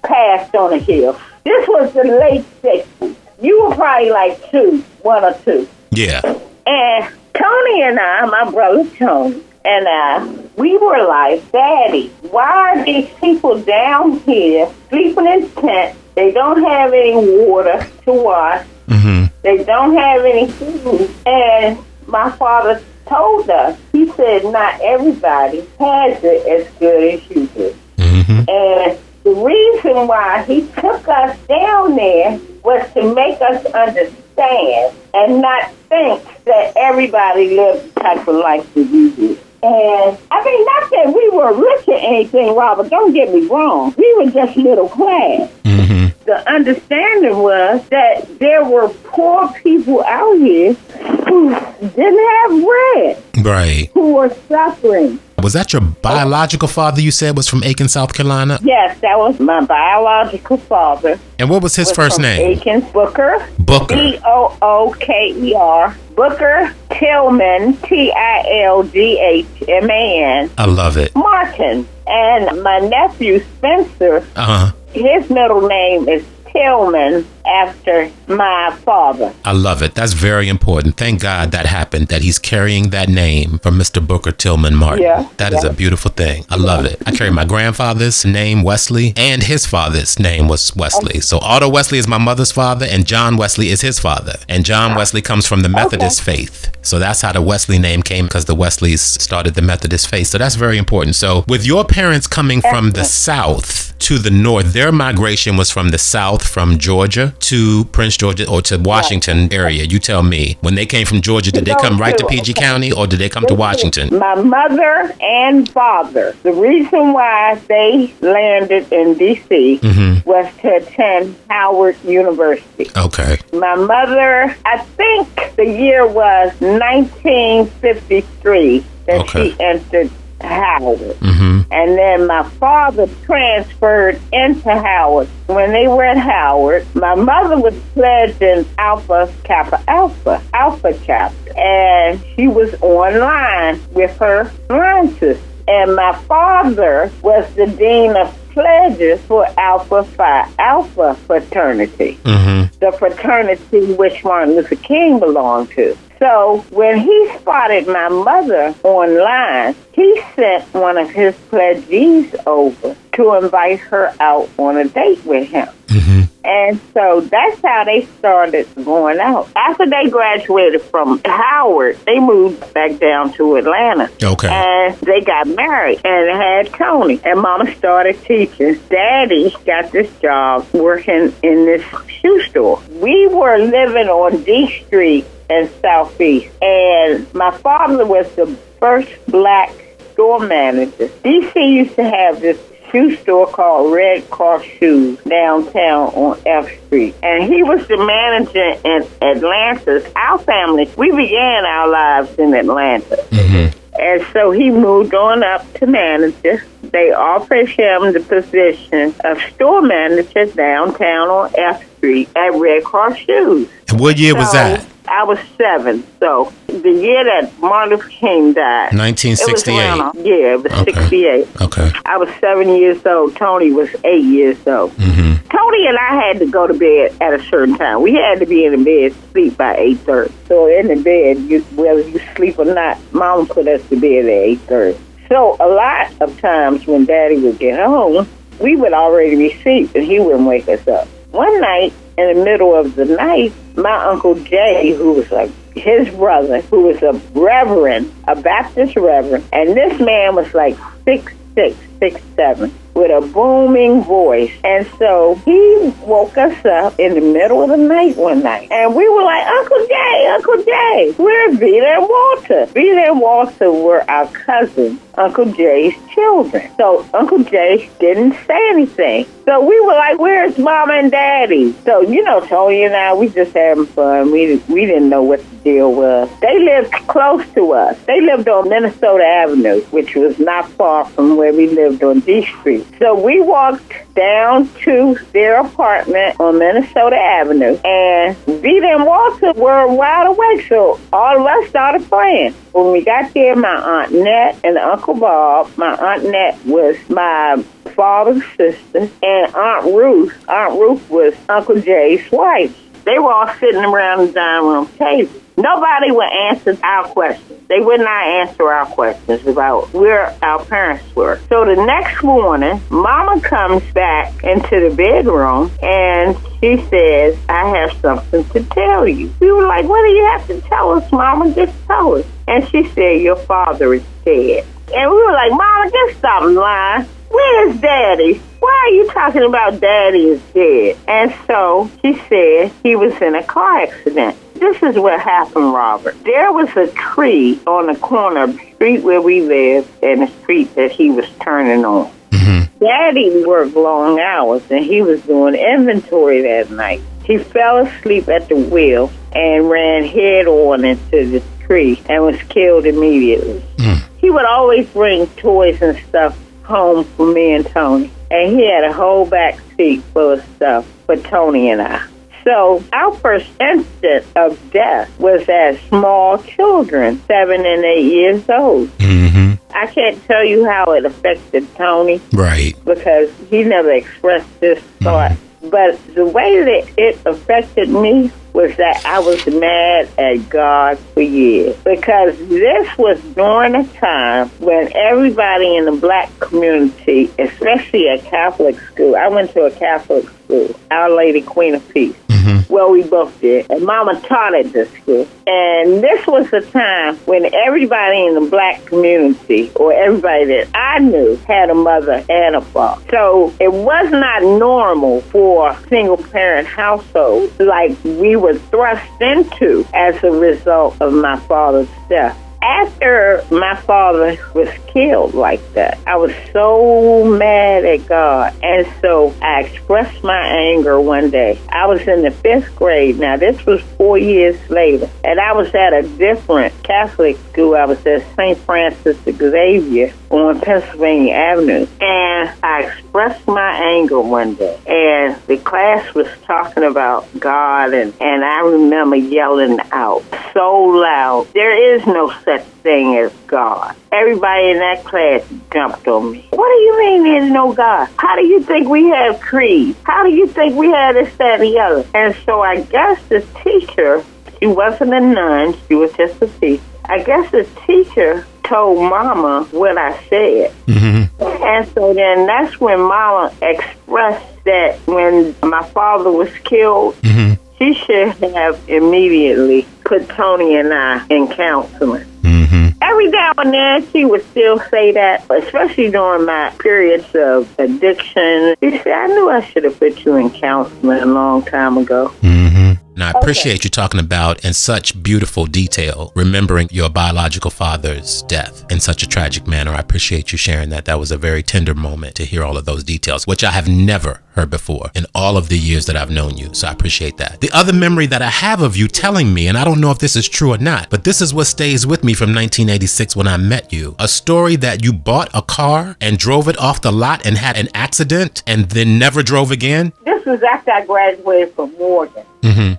passed on the Hill. This was the late 60s. You were probably like 1 or 2. Yeah. And Tony and I, my brother Tony, and I, we were like, Daddy, why are these people down here sleeping in tents? They don't have any water to wash. Mm-hmm. They don't have any food. And my father told us, he said, not everybody has it as good as you do. Mm-hmm. And the reason why he took us down there was to make us understand and not think that everybody lived the type of life that we do. And I mean, not that we were rich or anything, Robert, don't get me wrong. We were just middle class. Mm-hmm. The understanding was that there were poor people out here who didn't have bread. Right. Who were suffering. Was that your biological father you said was from Aiken, South Carolina? Yes, that was my biological father. And what was his first name? Aiken Booker. Booker. Booker. Booker Tillman, Tildhman. I love it. Martin. And my nephew, Spencer, his middle name is Tillman, after my father. I love it. That's very important. Thank God that happened, that he's carrying that name from Mr. Booker Tillman Martin. Yeah, that is a beautiful thing. I love it. I carry my grandfather's name, Wesley, and his father's name was Wesley. So Otto Wesley is my mother's father, and John Wesley is his father. And John Wesley comes from the Methodist faith. So that's how the Wesley name came, because the Wesleys started the Methodist faith. So that's very important. So with your parents coming from the South to the North, their migration was from the South, from Georgia to Prince George or to Washington area. You tell me. When they came from Georgia, did they come right to PG County, or did they come to Washington? My mother and father, the reason why they landed in D.C. was to attend Howard University. Okay. My mother, I think the year was 1953 that she entered Howard. And then my father transferred into Howard. When they were at Howard, my mother was pledged in Alpha Kappa Alpha Chapter, and she was online with her line sister. And my father was the dean of pledges for Alpha Phi Alpha fraternity, the fraternity which Martin Luther King belonged to. So when he spotted my mother online, he sent one of his pledgees over to invite her out on a date with him. And so that's how they started going out. After they graduated from Howard, they moved back down to Atlanta. Okay. And they got married and had Tony. And Mama started teaching. Daddy got this job working in this shoe store. We were living on D Street in Southeast. And my father was the first black store manager. DC used to have this shoe store called Red Cross Shoes downtown on F Street. And he was the manager in Atlanta. Our family, we began our lives in Atlanta. And so he moved on up to manager. They offered him the position of store manager downtown on F Street at Red Cross Shoes. And what year was that? I was 7. So the year that Martin Luther King died. 1968. It was 68. Okay. I was 7 years old. Tony was 8 years old. Tony and I had to go to bed at a certain time. We had to be in the bed to sleep by 8:30. So in the bed, whether you sleep or not, Mama put us to bed at 8:30. So a lot of times when Daddy would get home, we would already be asleep and he wouldn't wake us up. One night, in the middle of the night, my Uncle Jay, who was like his brother, who was a reverend, a Baptist reverend, and this man was like 6'6", 6'7", with a booming voice. And so he woke us up in the middle of the night one night. And we were like, Uncle Jay, where's Vita and Walter? Vita and Walter were our cousins, Uncle Jay's children. So Uncle Jay didn't say anything. So we were like, where's Mama and Daddy? So, Tony and I, we just having fun. We didn't know what the deal was. They lived close to us. They lived on Minnesota Avenue, which was not far from where we lived on D Street. So we walked down to their apartment on Minnesota Avenue, and Vita and Walter were wide awake, so all of us started playing. When we got there, my Aunt Nett and Uncle Bob, my Aunt Nett was my father's sister, and Aunt Ruth was Uncle Jay's wife. They were all sitting around the dining room table. Nobody would answer our questions. They would not answer our questions about where our parents were. So the next morning, Mama comes back into the bedroom and she says, I have something to tell you. We were like, what do you have to tell us, Mama? Just tell us. And she said, your father is dead. And we were like, Mama, just stop lying. Where is Daddy? Why are you talking about Daddy is dead? And so she said he was in a car accident. This is what happened, Robert. There was a tree on the corner of the street where we lived and the street that he was turning on. Daddy worked long hours and he was doing inventory that night. He fell asleep at the wheel and ran head on into the tree and was killed immediately. He would always bring toys and stuff home for me and Tony. And he had a whole back seat full of stuff for Tony and I. So our first instance of death was as small children, 7 and 8 years old. I can't tell you how it affected Tony. Right. Because he never expressed this thought. But the way that it affected me was that I was mad at God for years. Because this was during a time when everybody in the black community, especially at Catholic school, I went to a Catholic school, Our Lady Queen of Peace. Well, we both did. And Mama taught at this school. And this was the time when everybody in the black community, or everybody that I knew, had a mother and a father. So it was not normal for single-parent households like we were thrust into as a result of my father's death. After my father was killed like that, I was so mad at God. And so I expressed my anger one day. I was in the 5th grade. Now, this was 4 years later. And I was at a different Catholic school. I was at St. Francis Xavier on Pennsylvania Avenue. And I expressed my anger one day. And the class was talking about God. And I remember yelling out so loud, "There is no such thing as God." Everybody in that class jumped on me. "What do you mean there's no God? How do you think we have creeds? How do you think we have this, that, and the other?" And so I guess the teacher, she wasn't a nun, she was just a teacher. I guess the teacher told Mama what I said. And so then that's when Mama expressed that when my father was killed, she should have immediately put Tony and I in counseling. Every now and then, she would still say that, especially during my periods of addiction. She said, "I knew I should have put you in counseling a long time ago." And I appreciate you talking about in such beautiful detail, remembering your biological father's death in such a tragic manner. I appreciate you sharing that. That was a very tender moment to hear all of those details, which I have never heard before in all of the years that I've known you. So I appreciate that. The other memory that I have of you telling me, and I don't know if this is true or not, but this is what stays with me from 1986 when I met you. A story that you bought a car and drove it off the lot and had an accident and then never drove again. This was after I graduated from Morgan.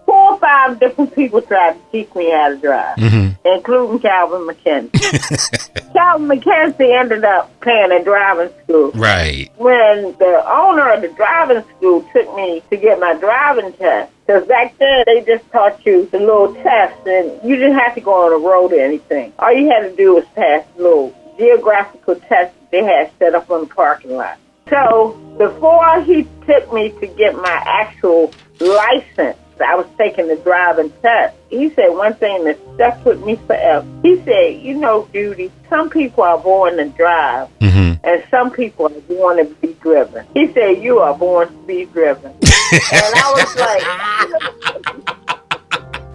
4 or 5 different people tried to teach me how to drive, including Calvin McKenzie. Calvin McKenzie ended up paying a driving school. Right. When the owner of the driving school took me to get my driving test, because back then they just taught you the little test, and you didn't have to go on the road or anything. All you had to do was pass the little geographical test they had set up on the parking lot. So before he took me to get my actual license, I was taking the driving test. He said one thing that stuck with me forever. He said, "You know, Judy, some people are born to drive, and some people are born to be driven." He said, "You are born to be driven." And I was like,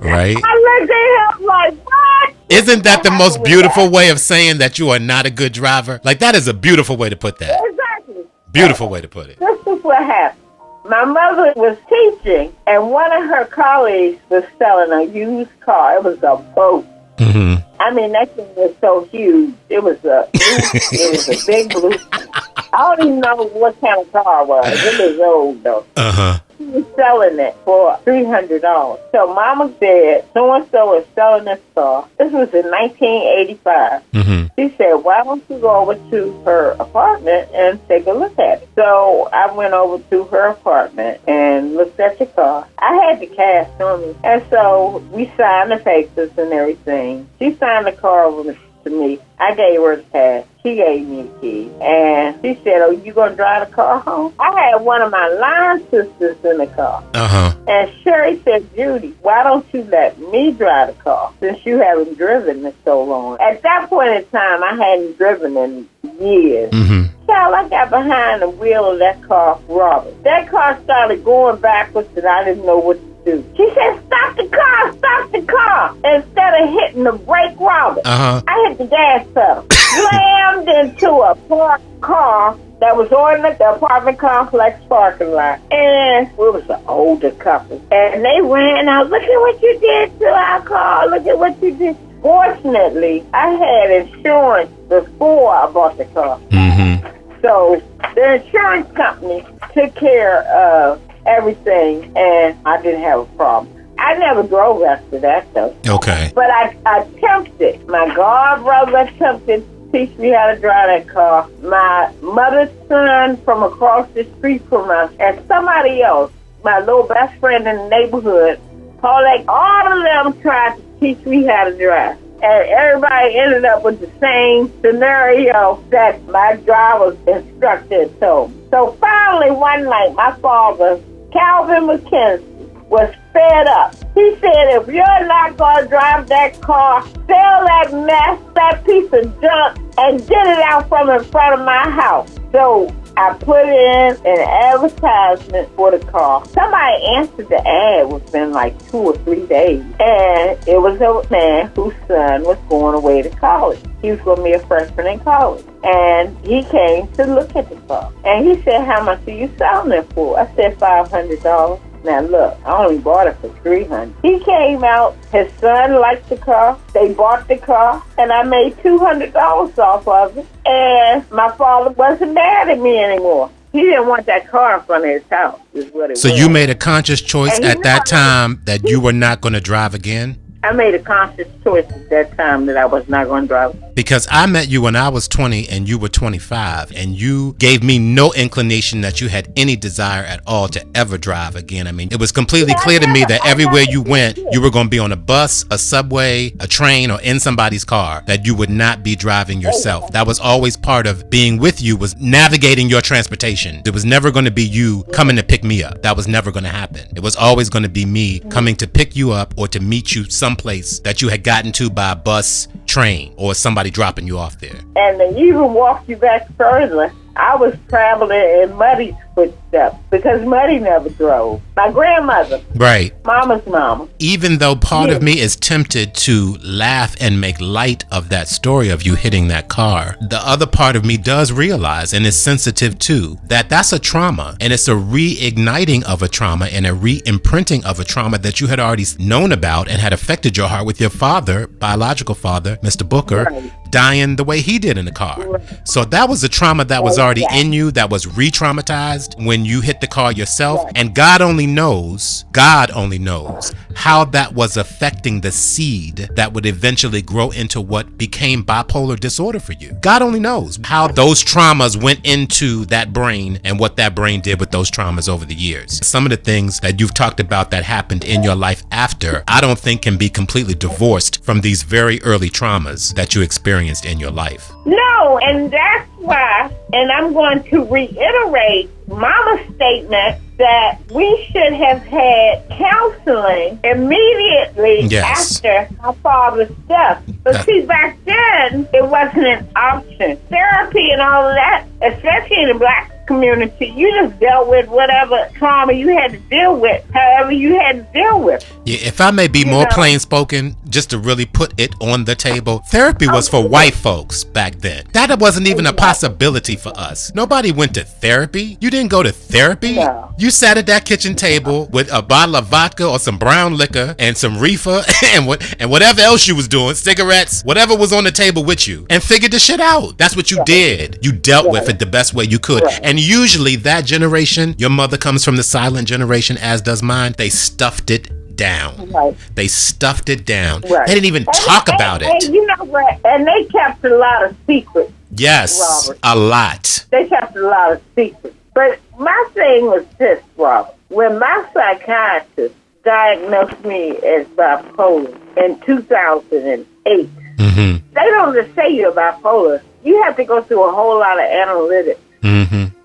right? I looked at him like, what? Isn't that the most beautiful way of saying that you are not a good driver? Like, that is a beautiful way to put that. Exactly. Beautiful way to put it. This is what happened. My mother was teaching, and one of her colleagues was selling a used car. It was a boat. I mean, that thing was so huge. It was a big blue. I don't even know what kind of car it was. It was old, though. She was selling it for $300. So Mama said, so-and-so is selling this car. This was in 1985. She said, "Why don't you go over to her apartment and take a look at it?" So I went over to her apartment and looked at the car. I had the cash on me. And so we signed the papers and everything. She signed the car over to me. I gave her the cash. She gave me the key. And she said, "Oh, you going to drive the car home?" I had one of my line sisters in the car. And Sherry said, "Judy, why don't you let me drive the car since you haven't driven in so long?" At that point in time, I hadn't driven in years. Child, I got behind the wheel of that car, Robert. That car started going backwards and I didn't know what to do. She said, "Stop the car, stop the car." Instead of hitting the brake, Robert, I hit the gas pedal. Slammed into a parked car that was on the apartment complex parking lot. And it was an older couple. And they ran out, "Look at what you did to our car. Look at what you did." Fortunately, I had insurance before I bought the car. So the insurance company took care of everything, and I didn't have a problem. I never drove after that, though. Okay. But I attempted. My god brother attempted teach me how to drive that car. My mother's son from across the street from us, and somebody else, my little best friend in the neighborhood, Paulette, all of them tried to teach me how to drive. And everybody ended up with the same scenario that my driver's instructor told me. So finally one night, my father, Calvin McKenzie, was fed up. He said, if you're not going to drive that car, sell that mess, that piece of junk, and get it out from in front of my house. So I put in an advertisement for the car. Somebody answered the ad within like 2 or 3 days. And it was a man whose son was going away to college. He was going to be a freshman in college. And he came to look at the car. And he said, how much are you selling it for? I said, $500. Now look, I only bought it for $300. He came out, his son liked the car, they bought the car, and I made $200 off of it. And my father wasn't mad at me anymore. He didn't want that car in front of his house, is what it was. So you made a conscious choice at that time that you were not going to drive again? I made a conscious choice at that time that I was not going to drive. Because I met you when I was 20 and you were 25, and you gave me no inclination that you had any desire at all to ever drive again. I mean, it was completely clear to me that everywhere you went, you were going to be on a bus, a subway, a train, or in somebody's car, that you would not be driving yourself. That was always part of being with you, was navigating your transportation. It was never going to be you coming to pick me up. That was never going to happen. It was always going to be me coming to pick you up or to meet you someplace that you had gotten to by a bus, train, or somebody dropping you off there. And to even walk you back further, I was traveling in Muddy's footsteps because Muddy never drove. My grandmother. Right. Mama's mama. Even though part of me is tempted to laugh and make light of that story of you hitting that car, the other part of me does realize, and is sensitive too, that that's a trauma, and it's a reigniting of a trauma and a re-imprinting of a trauma that you had already known about and had affected your heart with your father, biological father, Mr. Booker, dying the way he did in the car. So that was a trauma that was already in you, that was re-traumatized when you hit the car yourself. And God only knows how that was affecting the seed that would eventually grow into what became bipolar disorder for you. God only knows how those traumas went into that brain and what that brain did with those traumas over the years. Some of the things that you've talked about that happened in your life after, I don't think can be completely divorced from these very early traumas that you experienced in your life. No, and that's why, and I'm going to reiterate Mama's statement that we should have had counseling immediately after my father's death. But see, back then, it wasn't an option. Therapy and all of that, especially in the black community, you just dealt with whatever trauma you had to deal with, however you had to deal with. Yeah, if I may be more plain spoken, just to really put it on the table, therapy was for white folks back then. That wasn't even a possibility for us. Nobody went to therapy. You didn't go to therapy. No. You sat at that kitchen table with a bottle of vodka or some brown liquor and some reefer and whatever else you was doing, cigarettes, whatever was on the table with you, and figured the shit out. That's what you did. You dealt with it the best way you could. And usually that generation, your mother comes from the silent generation, as does mine, they stuffed it down. They stuffed it down. They didn't even talk about it. And you know what? And they kept a lot of secrets. Yes, Robert. a lot. They kept a lot of secrets. But my thing was this, Robert. When my psychiatrist diagnosed me as bipolar in 2008, they don't just say you're bipolar. You have to go through a whole lot of analytics.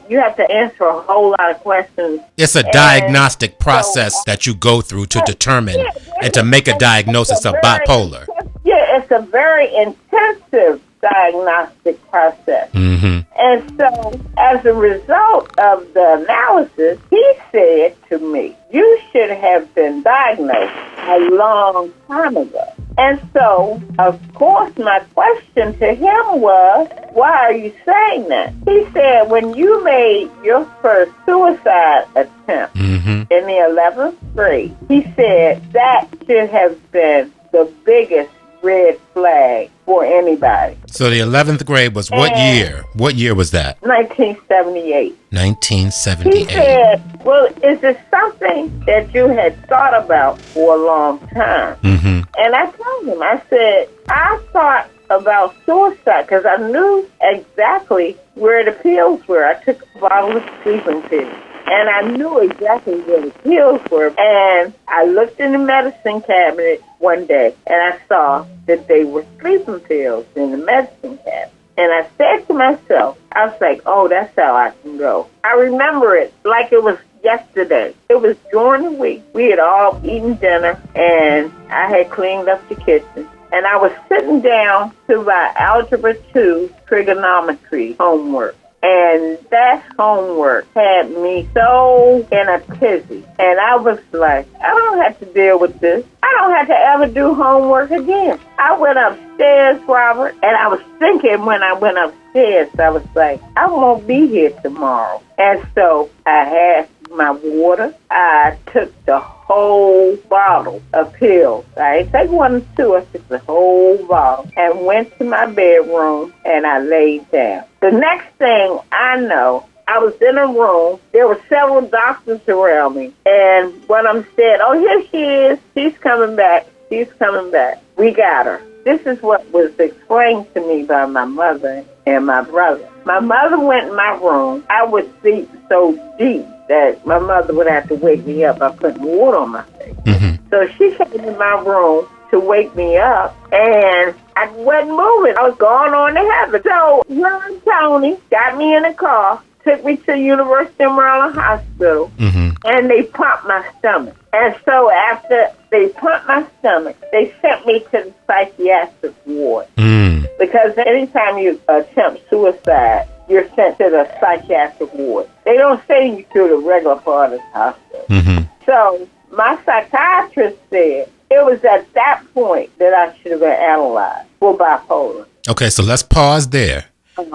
You have to answer a whole lot of questions. It's a diagnostic process that you go through to determine and to make a diagnosis of bipolar. It's a very intensive diagnostic process. And so, as a result of the analysis, he said to me, you should have been diagnosed a long time ago. And so, of course, my question to him was, why are you saying that? He said, when you made your first suicide attempt in the 11th grade, he said that should have been the biggest red flag for anybody. So the 11th grade was what year? What year was that? 1978. 1978. He said, well, is this something that you had thought about for a long time? And I told him, I said, I thought about suicide because I knew exactly where the pills were. I took a bottle of sleeping pills. And I knew exactly where the pills were. And I looked in the medicine cabinet one day, and I saw that they were sleeping pills in the medicine cabinet. And I said to myself, I was like, oh, that's how I can go. I remember it like it was yesterday. It was during the week. We had all eaten dinner, and I had cleaned up the kitchen. And I was sitting down to my Algebra 2 trigonometry homework. And that homework had me so in a tizzy. And I was like, I don't have to deal with this. I don't have to ever do homework again. I went upstairs, Robert, and I was thinking when I went upstairs, I was like, I won't be here tomorrow. And so I had my water. I took the whole bottle of pills. I didn't take 1 or 2. I took the whole bottle and went to my bedroom and I laid down. The next thing I know, I was in a room. There were several doctors around me. And one of them said, oh, here she is. She's coming back. She's coming back. We got her. This is what was explained to me by my mother and my brother. My mother went in my room. I was sleep so deep that my mother would have to wake me up by putting water on my face. Mm-hmm. So she came in my room to wake me up, and I wasn't moving. I was going on to heaven. So her and Tony got me in a car, took me to University of Maryland Hospital, and they pumped my stomach. And so after they pumped my stomach, they sent me to the psychiatric ward. Because anytime you attempt suicide, you're sent to the psychiatric ward. They don't send you to the regular part of the hospital. So my psychiatrist said it was at that point that I should have been analyzed for bipolar. Okay, so let's pause there.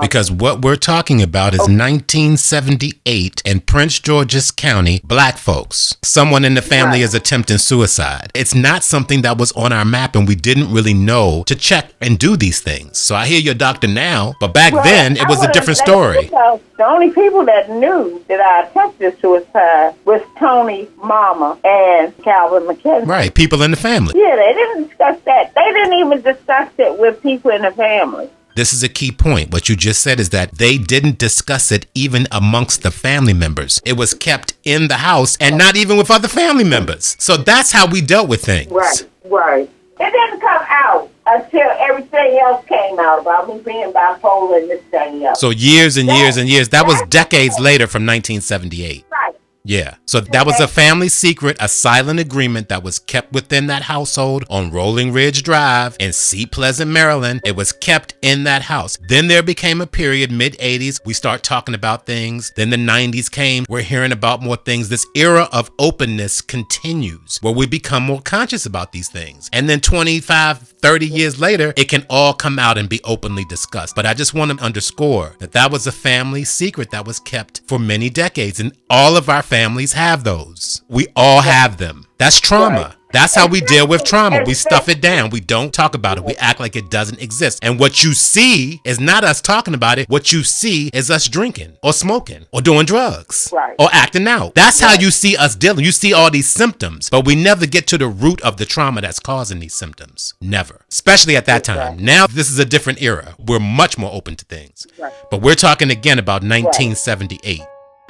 Because what we're talking about is 1978 in Prince George's County, black folks. Someone in the family is attempting suicide. It's not something that was on our map, and we didn't really know to check and do these things. So I hear your doctor now, but back then it was a different story. The only people that knew that I attempted suicide was Tony's mama and Calvin McKenzie. Right, people in the family. Yeah, they didn't discuss that. They didn't even discuss it with people in the family. This is a key point. What you just said is that they didn't discuss it even amongst the family members. It was kept in the house and not even with other family members. So that's how we dealt with things. Right. It didn't come out until everything else came out about me being bipolar and this thing else. So years and years and years. That was decades later from 1978. Right. Yeah. So that was a family secret, a silent agreement that was kept within that household on Rolling Ridge Drive in Sea Pleasant, Maryland. It was kept in that house. Then there became a period, mid-80s, we start talking about things. Then the 90s came. We're hearing about more things. This era of openness continues where we become more conscious about these things. And then 25, 30 years later, it can all come out and be openly discussed. But I just want to underscore that that was a family secret that was kept for many decades. And all of our families have those. We all have them. That's trauma. Right. That's how we deal with trauma. We stuff it down. We don't talk about it. We act like it doesn't exist. And what you see is not us talking about it. What you see is us drinking or smoking or doing drugs or acting out. That's how you see us dealing. You see all these symptoms, but we never get to the root of the trauma that's causing these symptoms. Never. Especially at that time. Now, this is a different era. We're much more open to things. But we're talking again about 1978.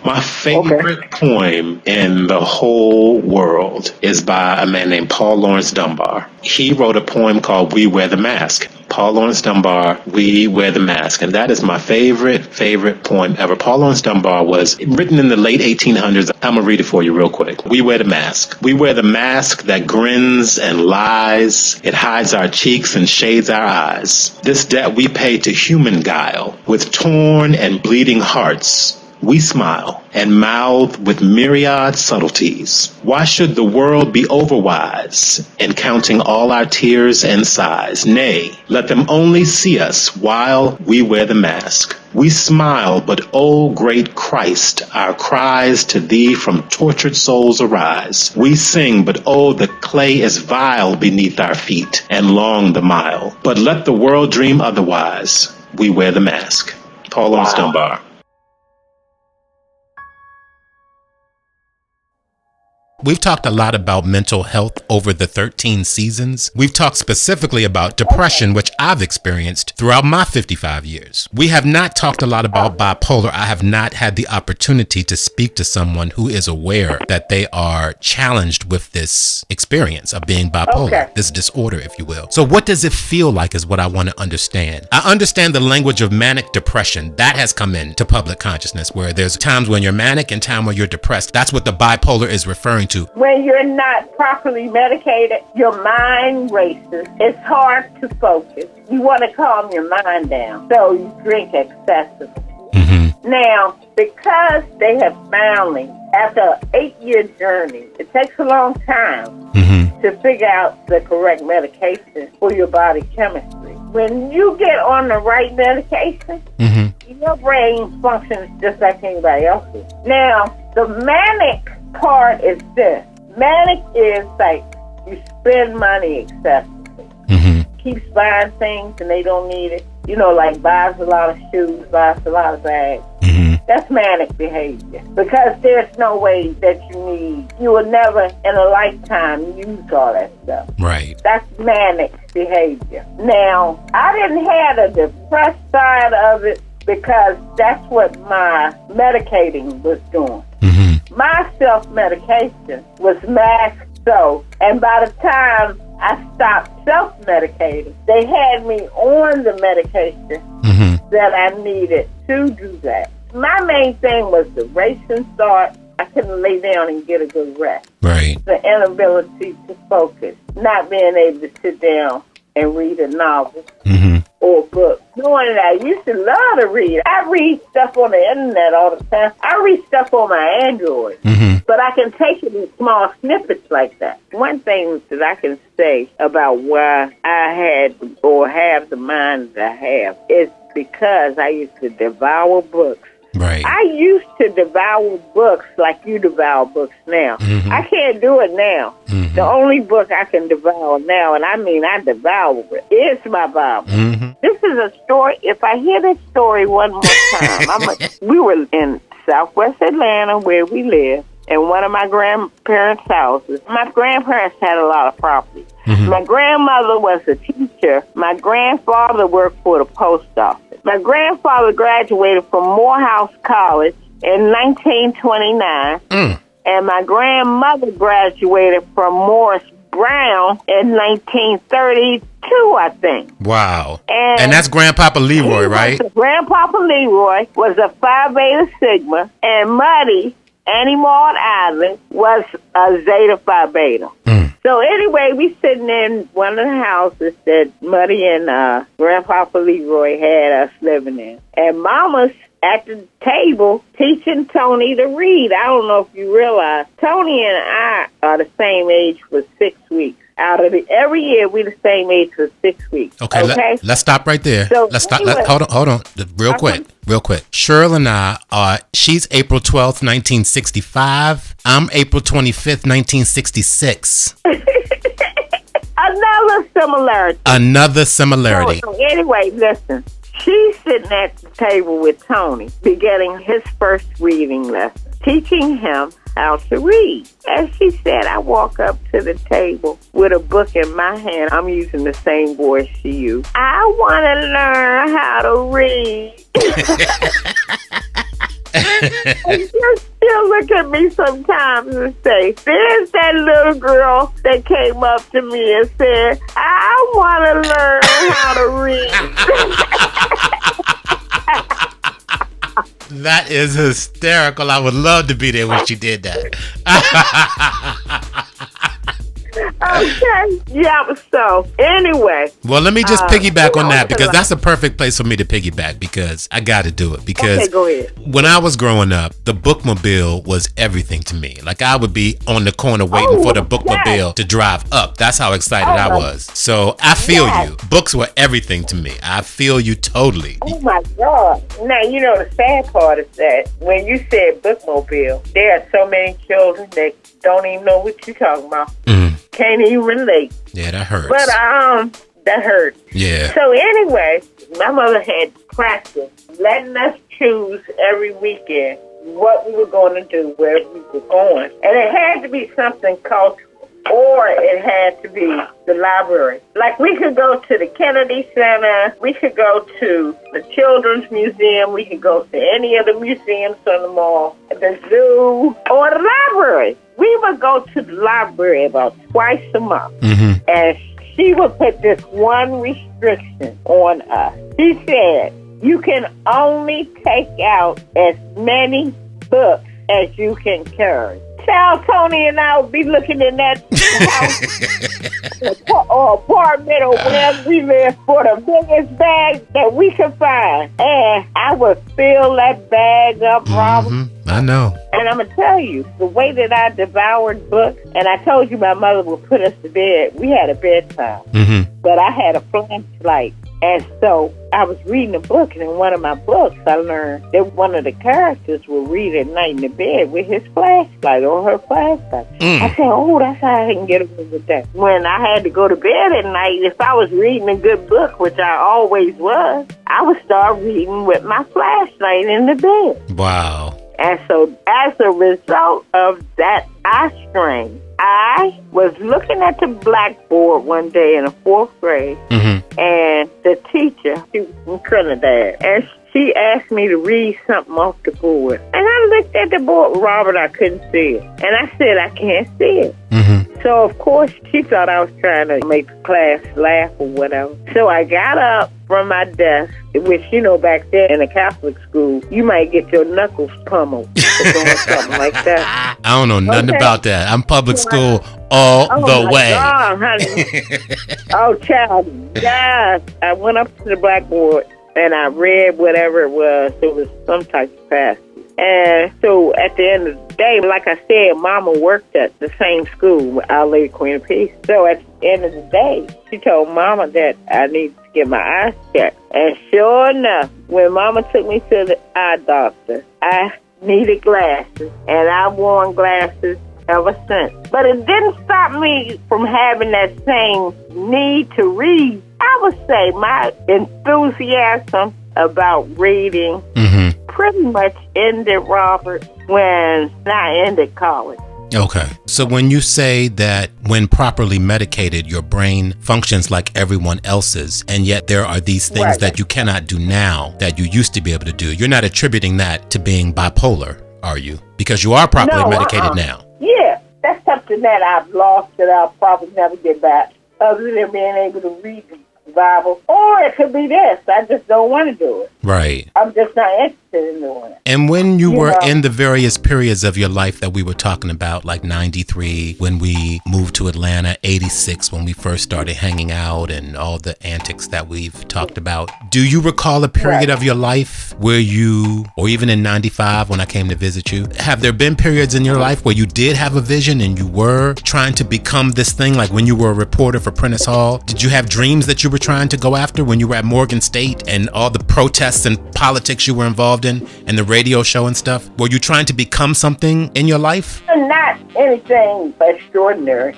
My favorite poem in the whole world is by a man named Paul Laurence Dunbar. He wrote a poem called We Wear the Mask. Paul Laurence Dunbar, We Wear the Mask. And that is my favorite poem ever. Paul Laurence Dunbar was written in the late 1800s. I'm going to read it for you real quick. We wear the mask. We wear the mask that grins and lies. It hides our cheeks and shades our eyes. This debt we pay to human guile. With torn and bleeding hearts, we smile and mouth with myriad subtleties. Why should the world be overwise in counting all our tears and sighs? Nay, let them only see us while we wear the mask. We smile, but O great Christ, our cries to thee from tortured souls arise. We sing, but oh, the clay is vile beneath our feet, and long the mile. But let the world dream otherwise. We wear the mask. Paul Laurence Dunbar. We've talked a lot about mental health over the 13 seasons. We've talked specifically about depression, which I've experienced throughout my 55 years. We have not talked a lot about bipolar. I have not had the opportunity to speak to someone who is aware that they are challenged with this experience of being bipolar, this disorder, if you will. So what does it feel like is what I want to understand. I understand the language of manic depression. That has come into public consciousness, where there's times when you're manic and time when you're depressed. That's what the bipolar is referring to. When you're not properly medicated, your mind races. It's hard to focus. You want to calm your mind down, so you drink excessively. Now, because they have finally, after an 8-year journey, it takes a long time to figure out the correct medication for your body chemistry. When you get on the right medication, your brain functions just like anybody else's. Now, the manic part is this. Manic is like you spend money excessively. Keeps buying things and they don't need it. You know, like buys a lot of shoes, buys a lot of bags. That's manic behavior. Because there's no way that you will never in a lifetime use all that stuff. Right. That's manic behavior. Now, I didn't have a depressed side of it because that's what my medicating was doing. My self-medication was masked so, and by the time I stopped self-medicating, they had me on the medication that I needed to do that. My main thing was the racing thought. I couldn't lay down and get a good rest. Right. The inability to focus, not being able to sit down and read a novel or a book. Knowing that I used to love to read. I read stuff on the internet all the time. I read stuff on my Android. But I can take it in small snippets like that. One thing that I can say about why I had or have the mind that I have is because I used to devour books. Right. I used to devour books like you devour books now. I can't do it now. The only book I can devour now, and I mean I devour it, is my Bible. This is a story. If I hear this story one more time, we were in Southwest Atlanta where we live, in one of my grandparents' houses. My grandparents had a lot of property. My grandmother was a teacher. My grandfather worked for the post office. My grandfather graduated from Morehouse College in 1929, and my grandmother graduated from Morris Brown in 1932, I think. Wow. And that's Grandpapa Leroy, right? Grandpapa Leroy was a Phi Beta Sigma, and Muddy, Annie Maud Island, was a Zeta Phi Beta. So anyway, we sitting in one of the houses that Muddy and Grandpapa Leroy had us living in. And Mama's at the table teaching Tony to read. I don't know if you realize, Tony and I are the same age for 6 weeks. Out of every year, we're the same age for 6 weeks. Okay. Let's stop right there. So let's stop. Hold on. Real quick. Cheryl and I she's April 12th, 1965. I'm April 25th, 1966. Another similarity. So anyway, listen. She's sitting at the table with Tony, beginning his first reading lesson, teaching him how to read. As she said, I walk up to the table with a book in my hand. I'm using the same voice she used. I want to learn how to read. And she'll still look at me sometimes and say, there's that little girl that came up to me and said, I want to learn how to read. That is hysterical. I would love to be there when she did that. Okay. Yeah, so anyway. Well, let me just piggyback on that, because that's a perfect place for me to piggyback, because I got to do it. Because go ahead. When I was growing up, the bookmobile was everything to me. Like, I would be on the corner waiting for the bookmobile to drive up. That's how excited I was. So I feel you. Books were everything to me. I feel you totally. Oh my God. Now, you know, the sad part is that when you said bookmobile, there are so many children that don't even know what you're talking about. Can't even relate. Yeah, that hurts. But that hurts. Yeah. So anyway, my mother had practice letting us choose every weekend what we were going to do, where we were going. And it had to be something cultural, or it had to be the library. Like, we could go to the Kennedy Center, we could go to the Children's Museum, we could go to any of the museums on the mall, the zoo, or the library. We would go to the library about twice a month. Mm-hmm. And she would put this one restriction on us. She said, you can only take out as many books as you can carry. Child, Tony and I would be looking in that house or apartment or wherever we live for the biggest bag that we could find. And I would fill that bag up, Robert. Mm-hmm. I know. And I'm going to tell you, the way that I devoured books, and I told you my mother would put us to bed. We had a bedtime, but I had a flashlight. And so I was reading a book, and in one of my books, I learned that one of the characters would read at night in the bed with his flashlight or her flashlight. I said, oh, that's how I can get away with that. When I had to go to bed at night, if I was reading a good book, which I always was, I would start reading with my flashlight in the bed. Wow. And so as a result of that eye strain, I was looking at the blackboard one day in the 4th grade, and the teacher, she was from Trinidad, and she asked me to read something off the board. And I looked at the board, Robert, I couldn't see it. And I said, I can't see it. So, of course, she thought I was trying to make the class laugh or whatever. So I got up from my desk, which, you know, back there in a Catholic school, you might get your knuckles pummeled for doing something like that. I don't know nothing about that. I'm public school all the way. God, honey. Oh, child, yes. I went up to the blackboard and I read whatever it was. It was some type of passage. And so at the end of the day, like I said, Mama worked at the same school with Our Lady Queen of Peace. So at the end of the day, she told Mama that I needed to get my eyes checked. And sure enough, when Mama took me to the eye doctor, I needed glasses. And I've worn glasses ever since. But it didn't stop me from having that same need to read. I would say my enthusiasm about reading pretty much ended, Robert, when I ended college. Okay. So when you say that when properly medicated, your brain functions like everyone else's, and yet there are these things that you cannot do now that you used to be able to do, you're not attributing that to being bipolar, are you? Because you are properly medicated now. Yeah, that's something that I've lost that I'll probably never get back, other than being able to read the Bible. Or it could be this. I just don't want to do it. Right. I'm just not interested in doing it. And when you were in the various periods of your life that we were talking about, like 93, when we moved to Atlanta, 86, when we first started hanging out, and all the antics that we've talked about, do you recall a period of your life where you, or even in 95 when I came to visit you, have there been periods in your life where you did have a vision and you were trying to become this thing? Like when you were a reporter for Prentice Hall, did you have dreams that you were trying to go after when you were at Morgan State and all the protests and politics you were involved in and the radio show and stuff? Were you trying to become something in your life? Not anything extraordinary.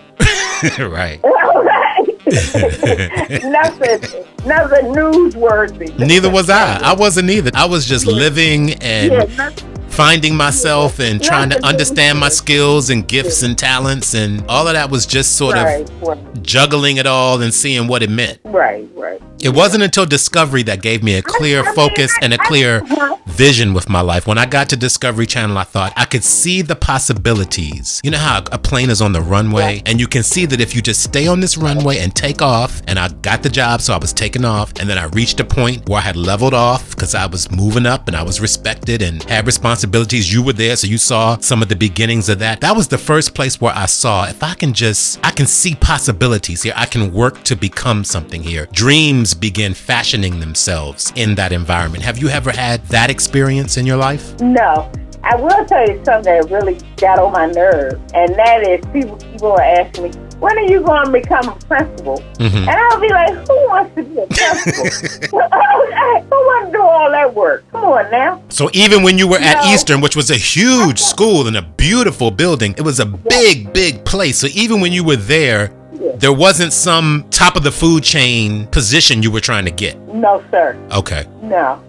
Right. Nothing newsworthy. Neither was I. I wasn't either. I was just living and finding myself and trying to understand my skills and gifts and talents, and all of that was just sort of juggling it all and seeing what it meant. Right. It wasn't until Discovery that gave me a clear focus and a clear vision with my life. When I got to Discovery Channel, I thought I could see the possibilities. You know how a plane is on the runway and you can see that if you just stay on this runway and take off, and I got the job, so I was taking off, and then I reached a point where I had leveled off because I was moving up and I was respected and had responsibilities. You were there, so you saw some of the beginnings of that. That was the first place where I saw, if I can see possibilities here. I can work to become something here. Dreams begin fashioning themselves in that environment. Have you ever had that experience in your life? No. I will tell you something that really got on my nerves, and that is people are asking me, when are you going to become a principal? And I'll be like, who wants to be a principal? Who wants to do all that work? Come on now. So even when you were at Eastern, which was a huge school and a beautiful building, it was a big place. So even when you were there, there wasn't some top of the food chain position you were trying to get? No, sir. Okay. No,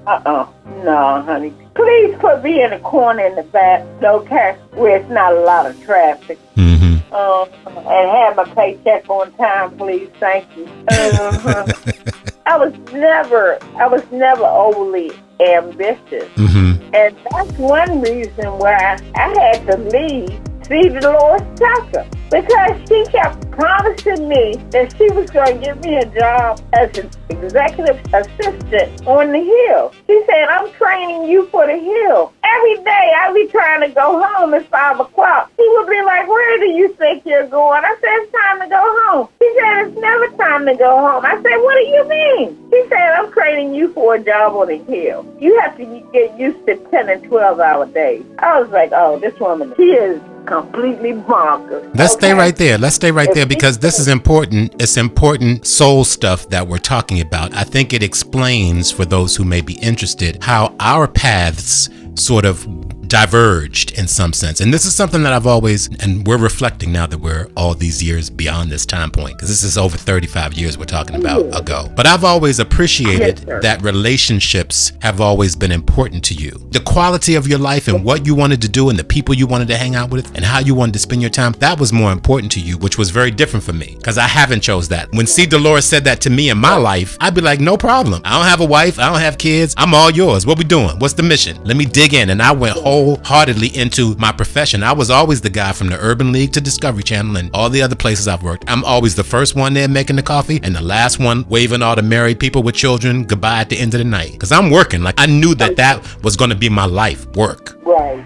no, honey. please put me in a corner in the back, okay, where it's not a lot of traffic. Mm-hmm. And have my paycheck on time, please. Thank you. I was never overly ambitious. Mm-hmm. And that's one reason why I had to leave Dolores Tucker, because she kept promising me that she was going to give me a job as an executive assistant on the Hill. She said, I'm training you for the Hill. Every day I'd be trying to go home at 5 o'clock. She would be like, where do you think you're going? I said, it's time to go home. She said, it's never time to go home. I said, what do you mean? She said, I'm training you for a job on the Hill. You have to get used to 10 and 12-hour days. I was like, oh, this woman, she is completely bonkers. Let's stay right there. Let's stay right there, because this is important. It's important soul stuff that we're talking about. I think it explains, for those who may be interested, how our paths sort of diverged in some sense. And this is something that I've always, and we're reflecting now that we're all these years beyond this time point, because this is over 35 years we're talking about ago. But I've always appreciated that relationships have always been important to you. The quality of your life and what you wanted to do and the people you wanted to hang out with and how you wanted to spend your time, that was more important to you, which was very different for me, because I haven't chose that. When C. Dolores said that to me in my life, I'd be like, no problem. I don't have a wife. I don't have kids. I'm all yours. What we doing? What's the mission? Let me dig in. And I went wholeheartedly into my profession. I was always the guy from the Urban League to Discovery Channel and all the other places I've worked. I'm always the first one there making the coffee and the last one waving all the married people with children goodbye at the end of the night. Because I'm working. Like, I knew that was going to be my life work. Right.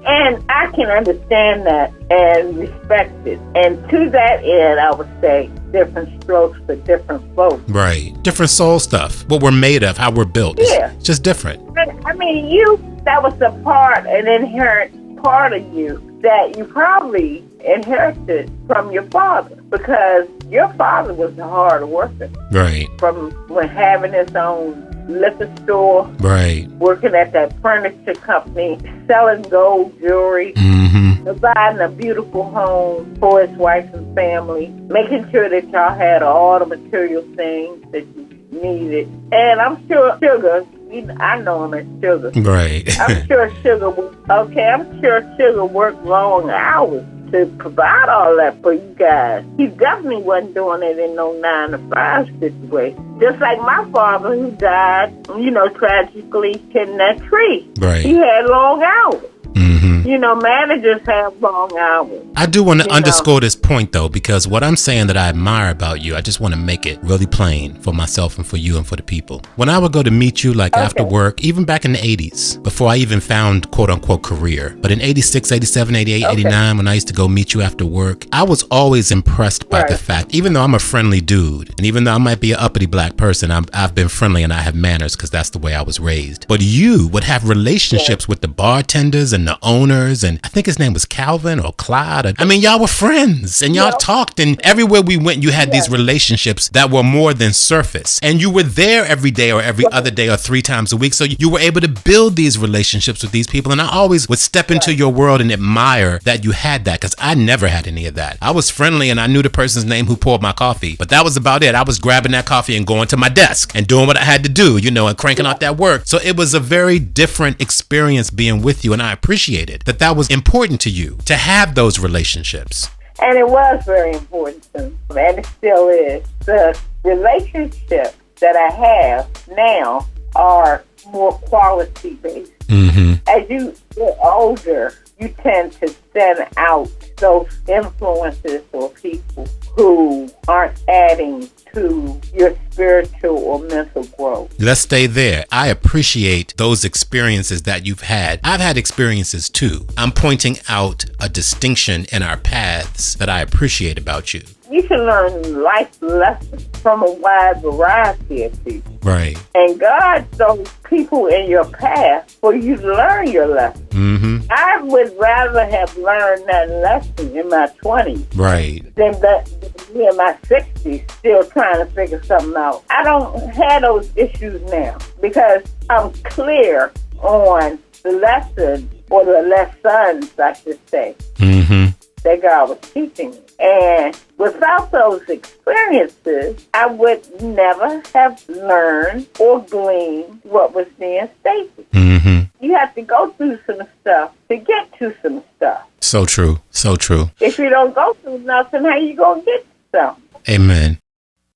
And I can understand that and respect it. And to that end, I would say different strokes for different folks. Right. Different soul stuff. What we're made of, how we're built. Yeah. It's just different. I mean, that was an inherent part of you that you probably inherited from your father, because your father was a hard worker. Right. From having his own liquor store, right, working at that furniture company, selling gold jewelry, providing a beautiful home for his wife and family, making sure that y'all had all the material things that you needed. And I'm sure Sugar, I know him as Sugar. Right. I'm sure Sugar worked long hours to provide all that for you guys. He definitely wasn't doing it in no 9-to-5 situation. Just like my father, who died, tragically in that tree. Right. He had long hours. Managers have long hours. I do want to underscore this point, though, because what I'm saying that I admire about you, I just want to make it really plain for myself and for you and for the people. When I would go to meet you, like after work, even back in the 80s, before I even found quote-unquote career, but in 86, 87, 88, 89, when I used to go meet you after work, I was always impressed by the fact, even though I'm a friendly dude, and even though I might be an uppity black person, I've been friendly and I have manners because that's the way I was raised. But you would have relationships with the bartenders and the owners, and I think his name was Calvin or Clyde. I mean, y'all were friends and y'all talked, and everywhere we went, you had these relationships that were more than surface. And you were there every day or every other day or 3 times a week. So you were able to build these relationships with these people. And I always would step into your world and admire that you had that, because I never had any of that. I was friendly and I knew the person's name who poured my coffee, but that was about it. I was grabbing that coffee and going to my desk and doing what I had to do, and cranking out that work. So it was a very different experience being with you. And I appreciated that was important to you to have those relationships. And it was very important to me, and it still is. The relationships that I have now are more quality-based. As you get older, you tend to send out those influences or people who aren't adding to your spiritual or mental growth. Let's stay there. I appreciate those experiences that you've had. I've had experiences too. I'm pointing out a distinction in our paths that I appreciate about you. You can learn life lessons from a wide variety of people. Right. And God throws people in your path for you to learn your lesson. I would rather have learned that lesson in my 20s than me in my 60s still trying to figure something out. I don't have those issues now because I'm clear on the lesson, or the lessons, I should say, that God was teaching me. And without those experiences, I would never have learned or gleaned what was being stated. you have to go through some stuff to get to some stuff. So true. So true. If you don't go through nothing, how you going to get something? Amen.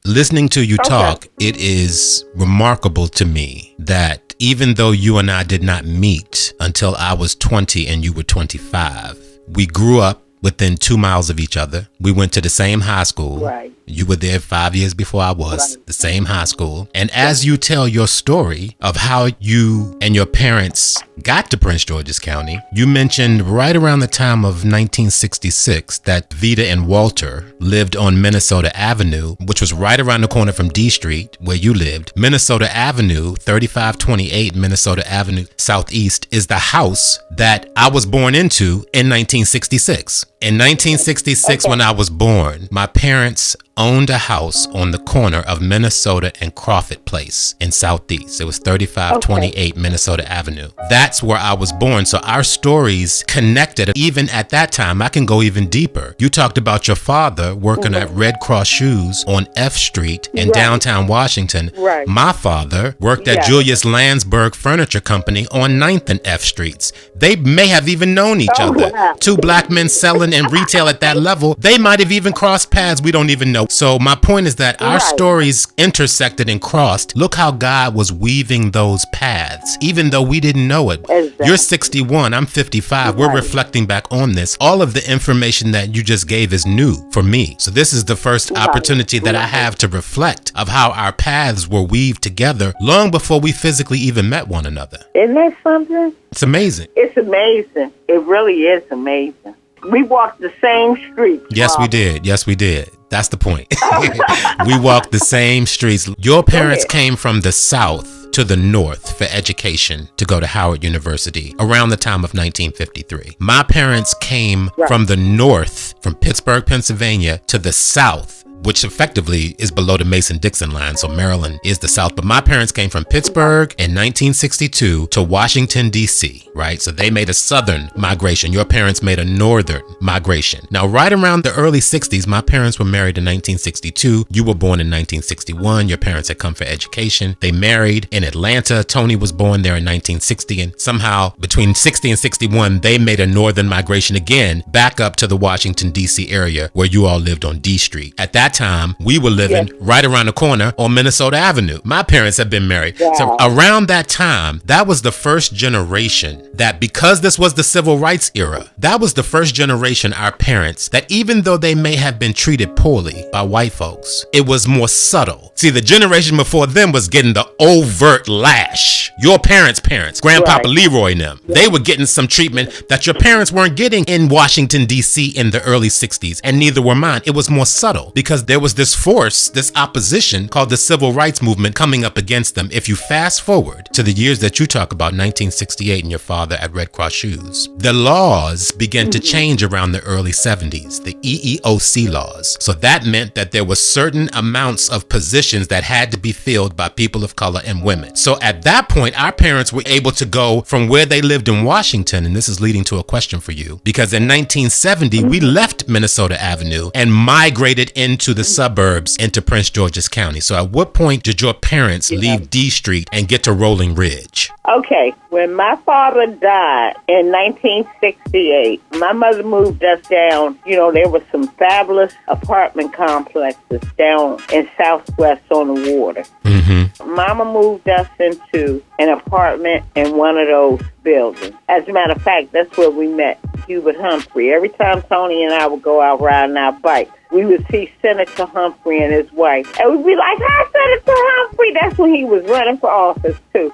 Listening to you talk, it is remarkable to me that even though you and I did not meet until I was 20 and you were 25, we grew up within 2 miles of each other. We went to the same high school. Right. You were there 5 years before I was, the same high school. And as you tell your story of how you and your parents got to Prince George's County, you mentioned right around the time of 1966 that Vita and Walter lived on Minnesota Avenue, which was right around the corner from D Street where you lived. Minnesota Avenue, 3528 Minnesota Avenue Southeast, is the house that I was born into in 1966. In 1966, when I was born, my parents owned a house on the corner of Minnesota and Crawford Place in Southeast. It was 3528 Minnesota Avenue. That's where I was born. So our stories connected. Even at that time, I can go even deeper. You talked about your father working at Red Cross Shoes on F Street in downtown Washington. Right. My father worked at Julius Landsberg Furniture Company on 9th and F Streets. They may have even known each other. Wow. Two black men selling in retail at that level. They might have even crossed paths. We don't even know. So my point is that our stories intersected and crossed. Look how God was weaving those paths, even though we didn't know it. Exactly. You're 61, I'm 55. We're reflecting back on this. All of the information that you just gave is new for me. So this is the first opportunity that I have to reflect of how our paths were weaved together long before we physically even met one another. Isn't that something? It's amazing. It's amazing. It really is amazing. We walked the same street. Yes, we did. Yes, we did. That's the point. We walked the same streets. Your parents came from the South to the North for education to go to Howard University around the time of 1953. My parents came from the North, from Pittsburgh, Pennsylvania, to the South, which effectively is below the Mason-Dixon line. So Maryland is the South. But my parents came from Pittsburgh in 1962 to Washington, D.C., right? So they made a southern migration. Your parents made a northern migration. Now, right around the early 60s, my parents were married in 1962. You were born in 1961. Your parents had come for education. They married in Atlanta. Tony was born there in 1960. And somehow between 60 and 61, they made a northern migration again back up to the Washington, D.C. area where you all lived on D Street. At that time, we were living right around the corner on Minnesota Avenue. My parents had been married. So around that time, that was the first generation that, because this was the civil rights era, that was the first generation, our parents, that even though they may have been treated poorly by white folks, it was more subtle. See, the generation before them was getting the overt lash. Your parents' Grandpapa Leroy and them, they were getting some treatment that your parents weren't getting in Washington, D.C. in the early 60s, and neither were mine. It was more subtle because there was this force, this opposition called the civil rights movement coming up against them. If you fast forward to the years that you talk about, 1968 and your father at Red Cross Shoes, the laws began to change around the early 70s, the EEOC laws. So that meant that there were certain amounts of positions that had to be filled by people of color and women. So at that point, our parents were able to go from where they lived in Washington, and this is leading to a question for you, because in 1970, we left Minnesota Avenue and migrated into the suburbs into Prince George's County. So at what point did your parents leave D Street and get to Rolling Ridge? Okay, when my father died in 1968, my mother moved us down. You know, there were some fabulous apartment complexes down in Southwest on the water. Mama moved us into an apartment in one of those buildings. As a matter of fact, that's where we met Hubert Humphrey. Every time Tony and I would go out riding our bikes, we would see Senator Humphrey and his wife. And we'd be like, hi, Senator Humphrey. That's when he was running for office, too.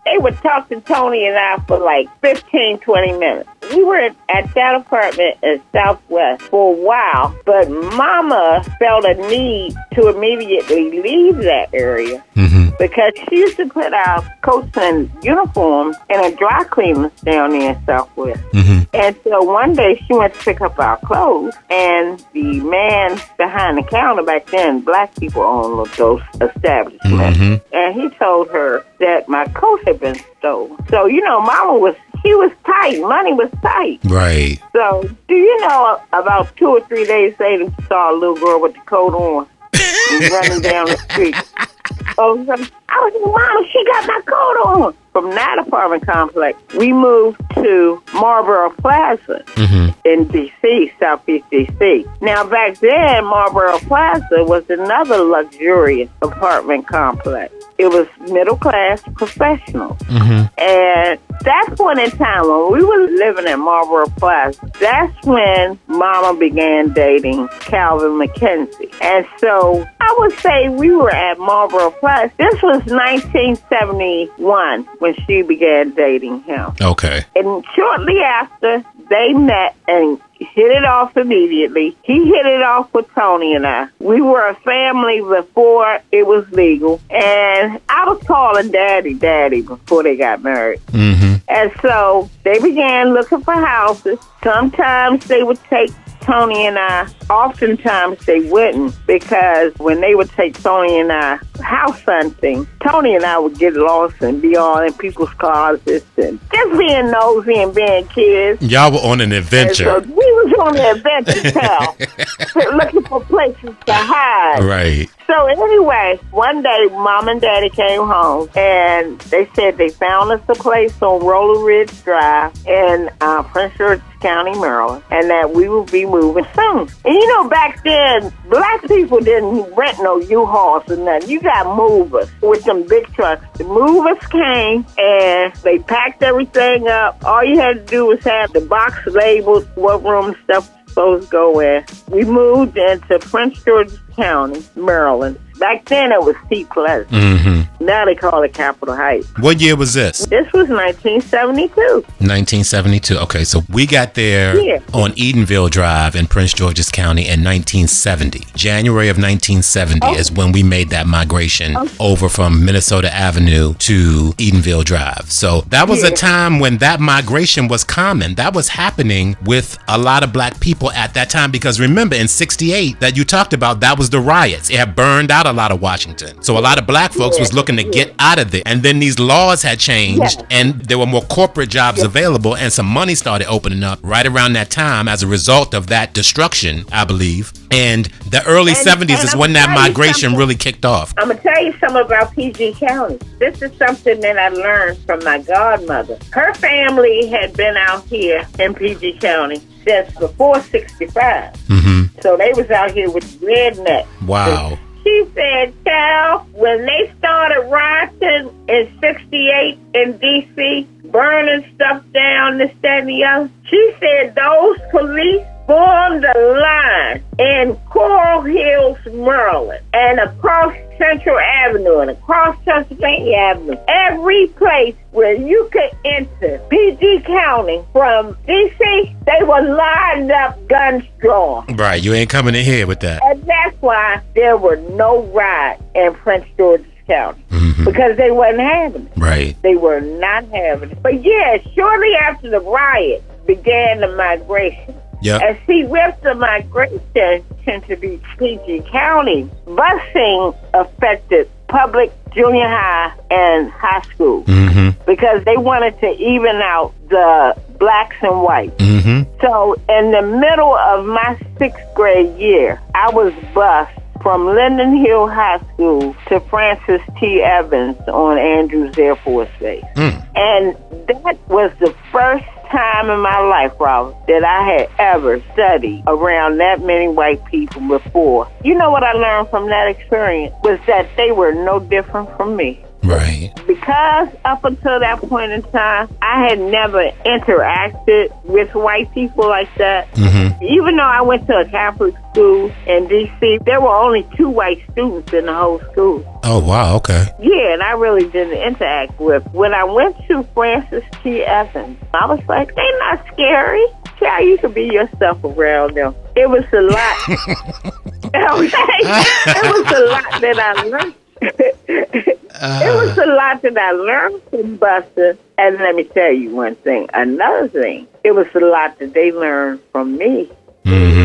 They would talk to Tony and I for like 15, 20 minutes. We were at that apartment in Southwest for a while, but Mama felt a need to immediately leave that area because she used to put our coats and uniforms in a dry cleaners down there in Southwest. And so one day she went to pick up our clothes, and the man behind the counter, back then, black people owned those establishments, and he told her that my coat had been stolen. So, you know, Mama he was tight. Money was tight. Right. So, do you know, about 2 or 3 days later, we saw a little girl with the coat on running down the street. Oh, I I was like, Mama, she got my coat on. From that apartment complex, we moved to Marlboro Plaza in D.C., Southeast D.C. Now, back then, Marlboro Plaza was another luxurious apartment complex. It was middle-class professionals. And that point in time, when we were living at Marlboro Plaza, that's when Mama began dating Calvin McKenzie. And so I would say we were at Marlboro Plaza. This was 1971 when she began dating him. Okay. And shortly after, they met and hit it off immediately. He hit it off with Tony and I. We were a family before it was legal. And I was calling Daddy before they got married. And so they began looking for houses. Sometimes they would take Tony and I, oftentimes they wouldn't, because when they would take Tony and I house hunting, Tony and I would get lost and be all in people's closets and just being nosy and being kids. Y'all were on an adventure. And so we was on an adventure, pal, looking for places to hide. Right. So anyway, one day, Mom and Daddy came home, and they said they found us a place on Roller Ridge Drive in Prince George's County, Maryland, and that we would be moving soon. And you know, back then, black people didn't rent no U-Hauls or nothing. You got movers with them big trucks. The movers came, and they packed everything up. All you had to do was have the box labeled what room stuff was supposed to go in. We moved into Prince George's County, Maryland. Back then, it was Seat Pleasant. Now they call it Capitol Heights. What year was this? This was 1972. 1972. Okay, so we got there on Edenville Drive in Prince George's County in 1970. January of 1970 is when we made that migration over from Minnesota Avenue to Edenville Drive. So that was a time when that migration was common. That was happening with a lot of black people at that time, because remember, in 68 that you talked about, that was the riots. It had burned out a lot of Washington. So a lot of black folks was looking to get out of there. And then these laws had changed and there were more corporate jobs available, and some money started opening up right around that time as a result of that destruction, I believe. And the early 70s is when that migration really kicked off. I'm going to tell you something about PG County. This is something that I learned from my godmother. Her family had been out here in PG County since before 65. So they was out here with rednecks. Wow. She said, Cal, when they started rioting in 68 in D.C., burning stuff down, this, that, and the other, she said those police formed a line in Coral Hills, Maryland, and across Central Avenue and across Pennsylvania Avenue. Every place where you could enter PG County from D.C., they were lined up, guns drawn. Right, you ain't coming in here with that. And that's why there were no riots in Prince George's County, because they wasn't having it. Right. They were not having it. But yeah, shortly after the riot began the migration. Yeah. And see, with the migration tend to be PG County, busing affected public junior high and high school because they wanted to even out the blacks and whites. So in the middle of my 6th grade year, I was bused from Linden Hill High School to Francis T. Evans on Andrews Air Force Base. And that was the first time in my life, Robert, that I had ever studied around that many white people before. You know what I learned from that experience was that they were no different from me. Right. Because up until that point in time, I had never interacted with white people like that. Even though I went to a Catholic school in D.C., there were only 2 white students in the whole school. Oh, wow, okay. Yeah, and I really didn't interact with. When I went to Francis T. Evans, I was like, they're not scary. Yeah, you can be yourself around them. It was a lot. It was a lot that I learned. It was a lot that I learned from Buster. And let me tell you one thing. Another thing, it was a lot that they learned from me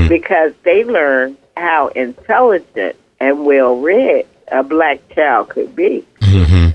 because they learned how intelligent and well-read a black child could be.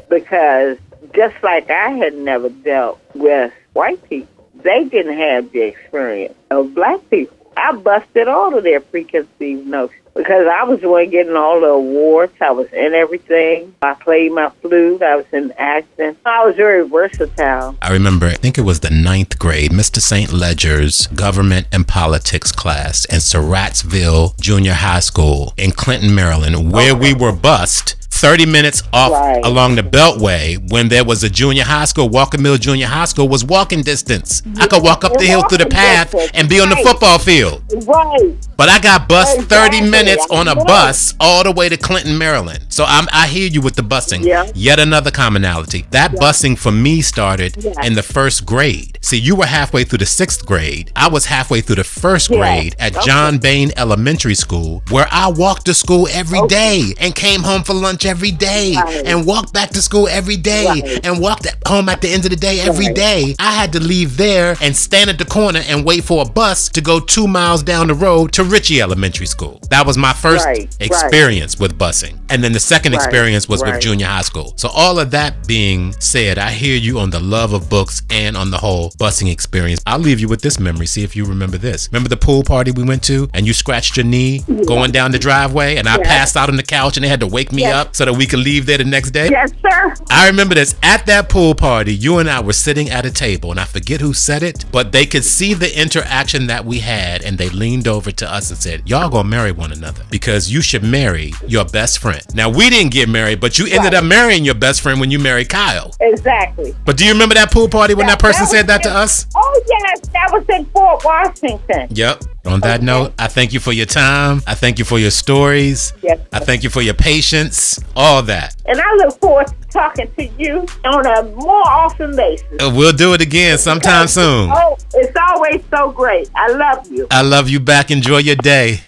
Because just like I had never dealt with white people, they didn't have the experience of black people. I busted all of their preconceived notions because I was the one getting all the awards. I was in everything. I played my flute. I was in acting. I was very versatile. I remember, I think it was the 9th grade, Mr. St. Ledger's government and politics class in Surrattsville Junior High School in Clinton, Maryland, where we were bused 30 minutes off along the Beltway when there was a junior high school. Walker Mill Junior High School was walking distance. I could walk up the hill through the path and be on the football field. Right. But I got bused 30 minutes on a bus all the way to Clinton, Maryland. So I hear you with the busing. Yeah. Yet another commonality. That busing for me started in the 1st grade. See, you were halfway through the 6th grade. I was halfway through the 1st grade at John Bain Elementary School, where I walked to school every day and came home for lunch every day and walked back to school every day and walked home at the end of the day every day. I had to leave there and stand at the corner and wait for a bus to go 2 miles down the road to Ritchie Elementary School. That was my first experience with busing. And then the second experience was with junior high school. So all of that being said, I hear you on the love of books and on the whole busing experience. I'll leave you with this memory. See if you remember this. Remember the pool party we went to and you scratched your knee going down the driveway and I passed out on the couch and they had to wake me up so that we could leave there the next day? Yes, sir. I remember this. At that pool party, you and I were sitting at a table and I forget who said it, but they could see the interaction that we had and they leaned over to us and said, y'all gonna marry one another because you should marry your best friend. Now, we didn't get married, but you ended up marrying your best friend when you married Kyle. Exactly. But do you remember that pool party when that person said that to us? Oh, yes. That was in Fort Washington. Yep. On that note, I thank you for your time. I thank you for your stories. Yes. I thank you for your patience. All that. And I look forward to talking to you on a more often basis. We'll do it again sometime soon. Oh, it's always so great. I love you. I love you back. Enjoy your day.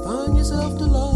Find yourself to love.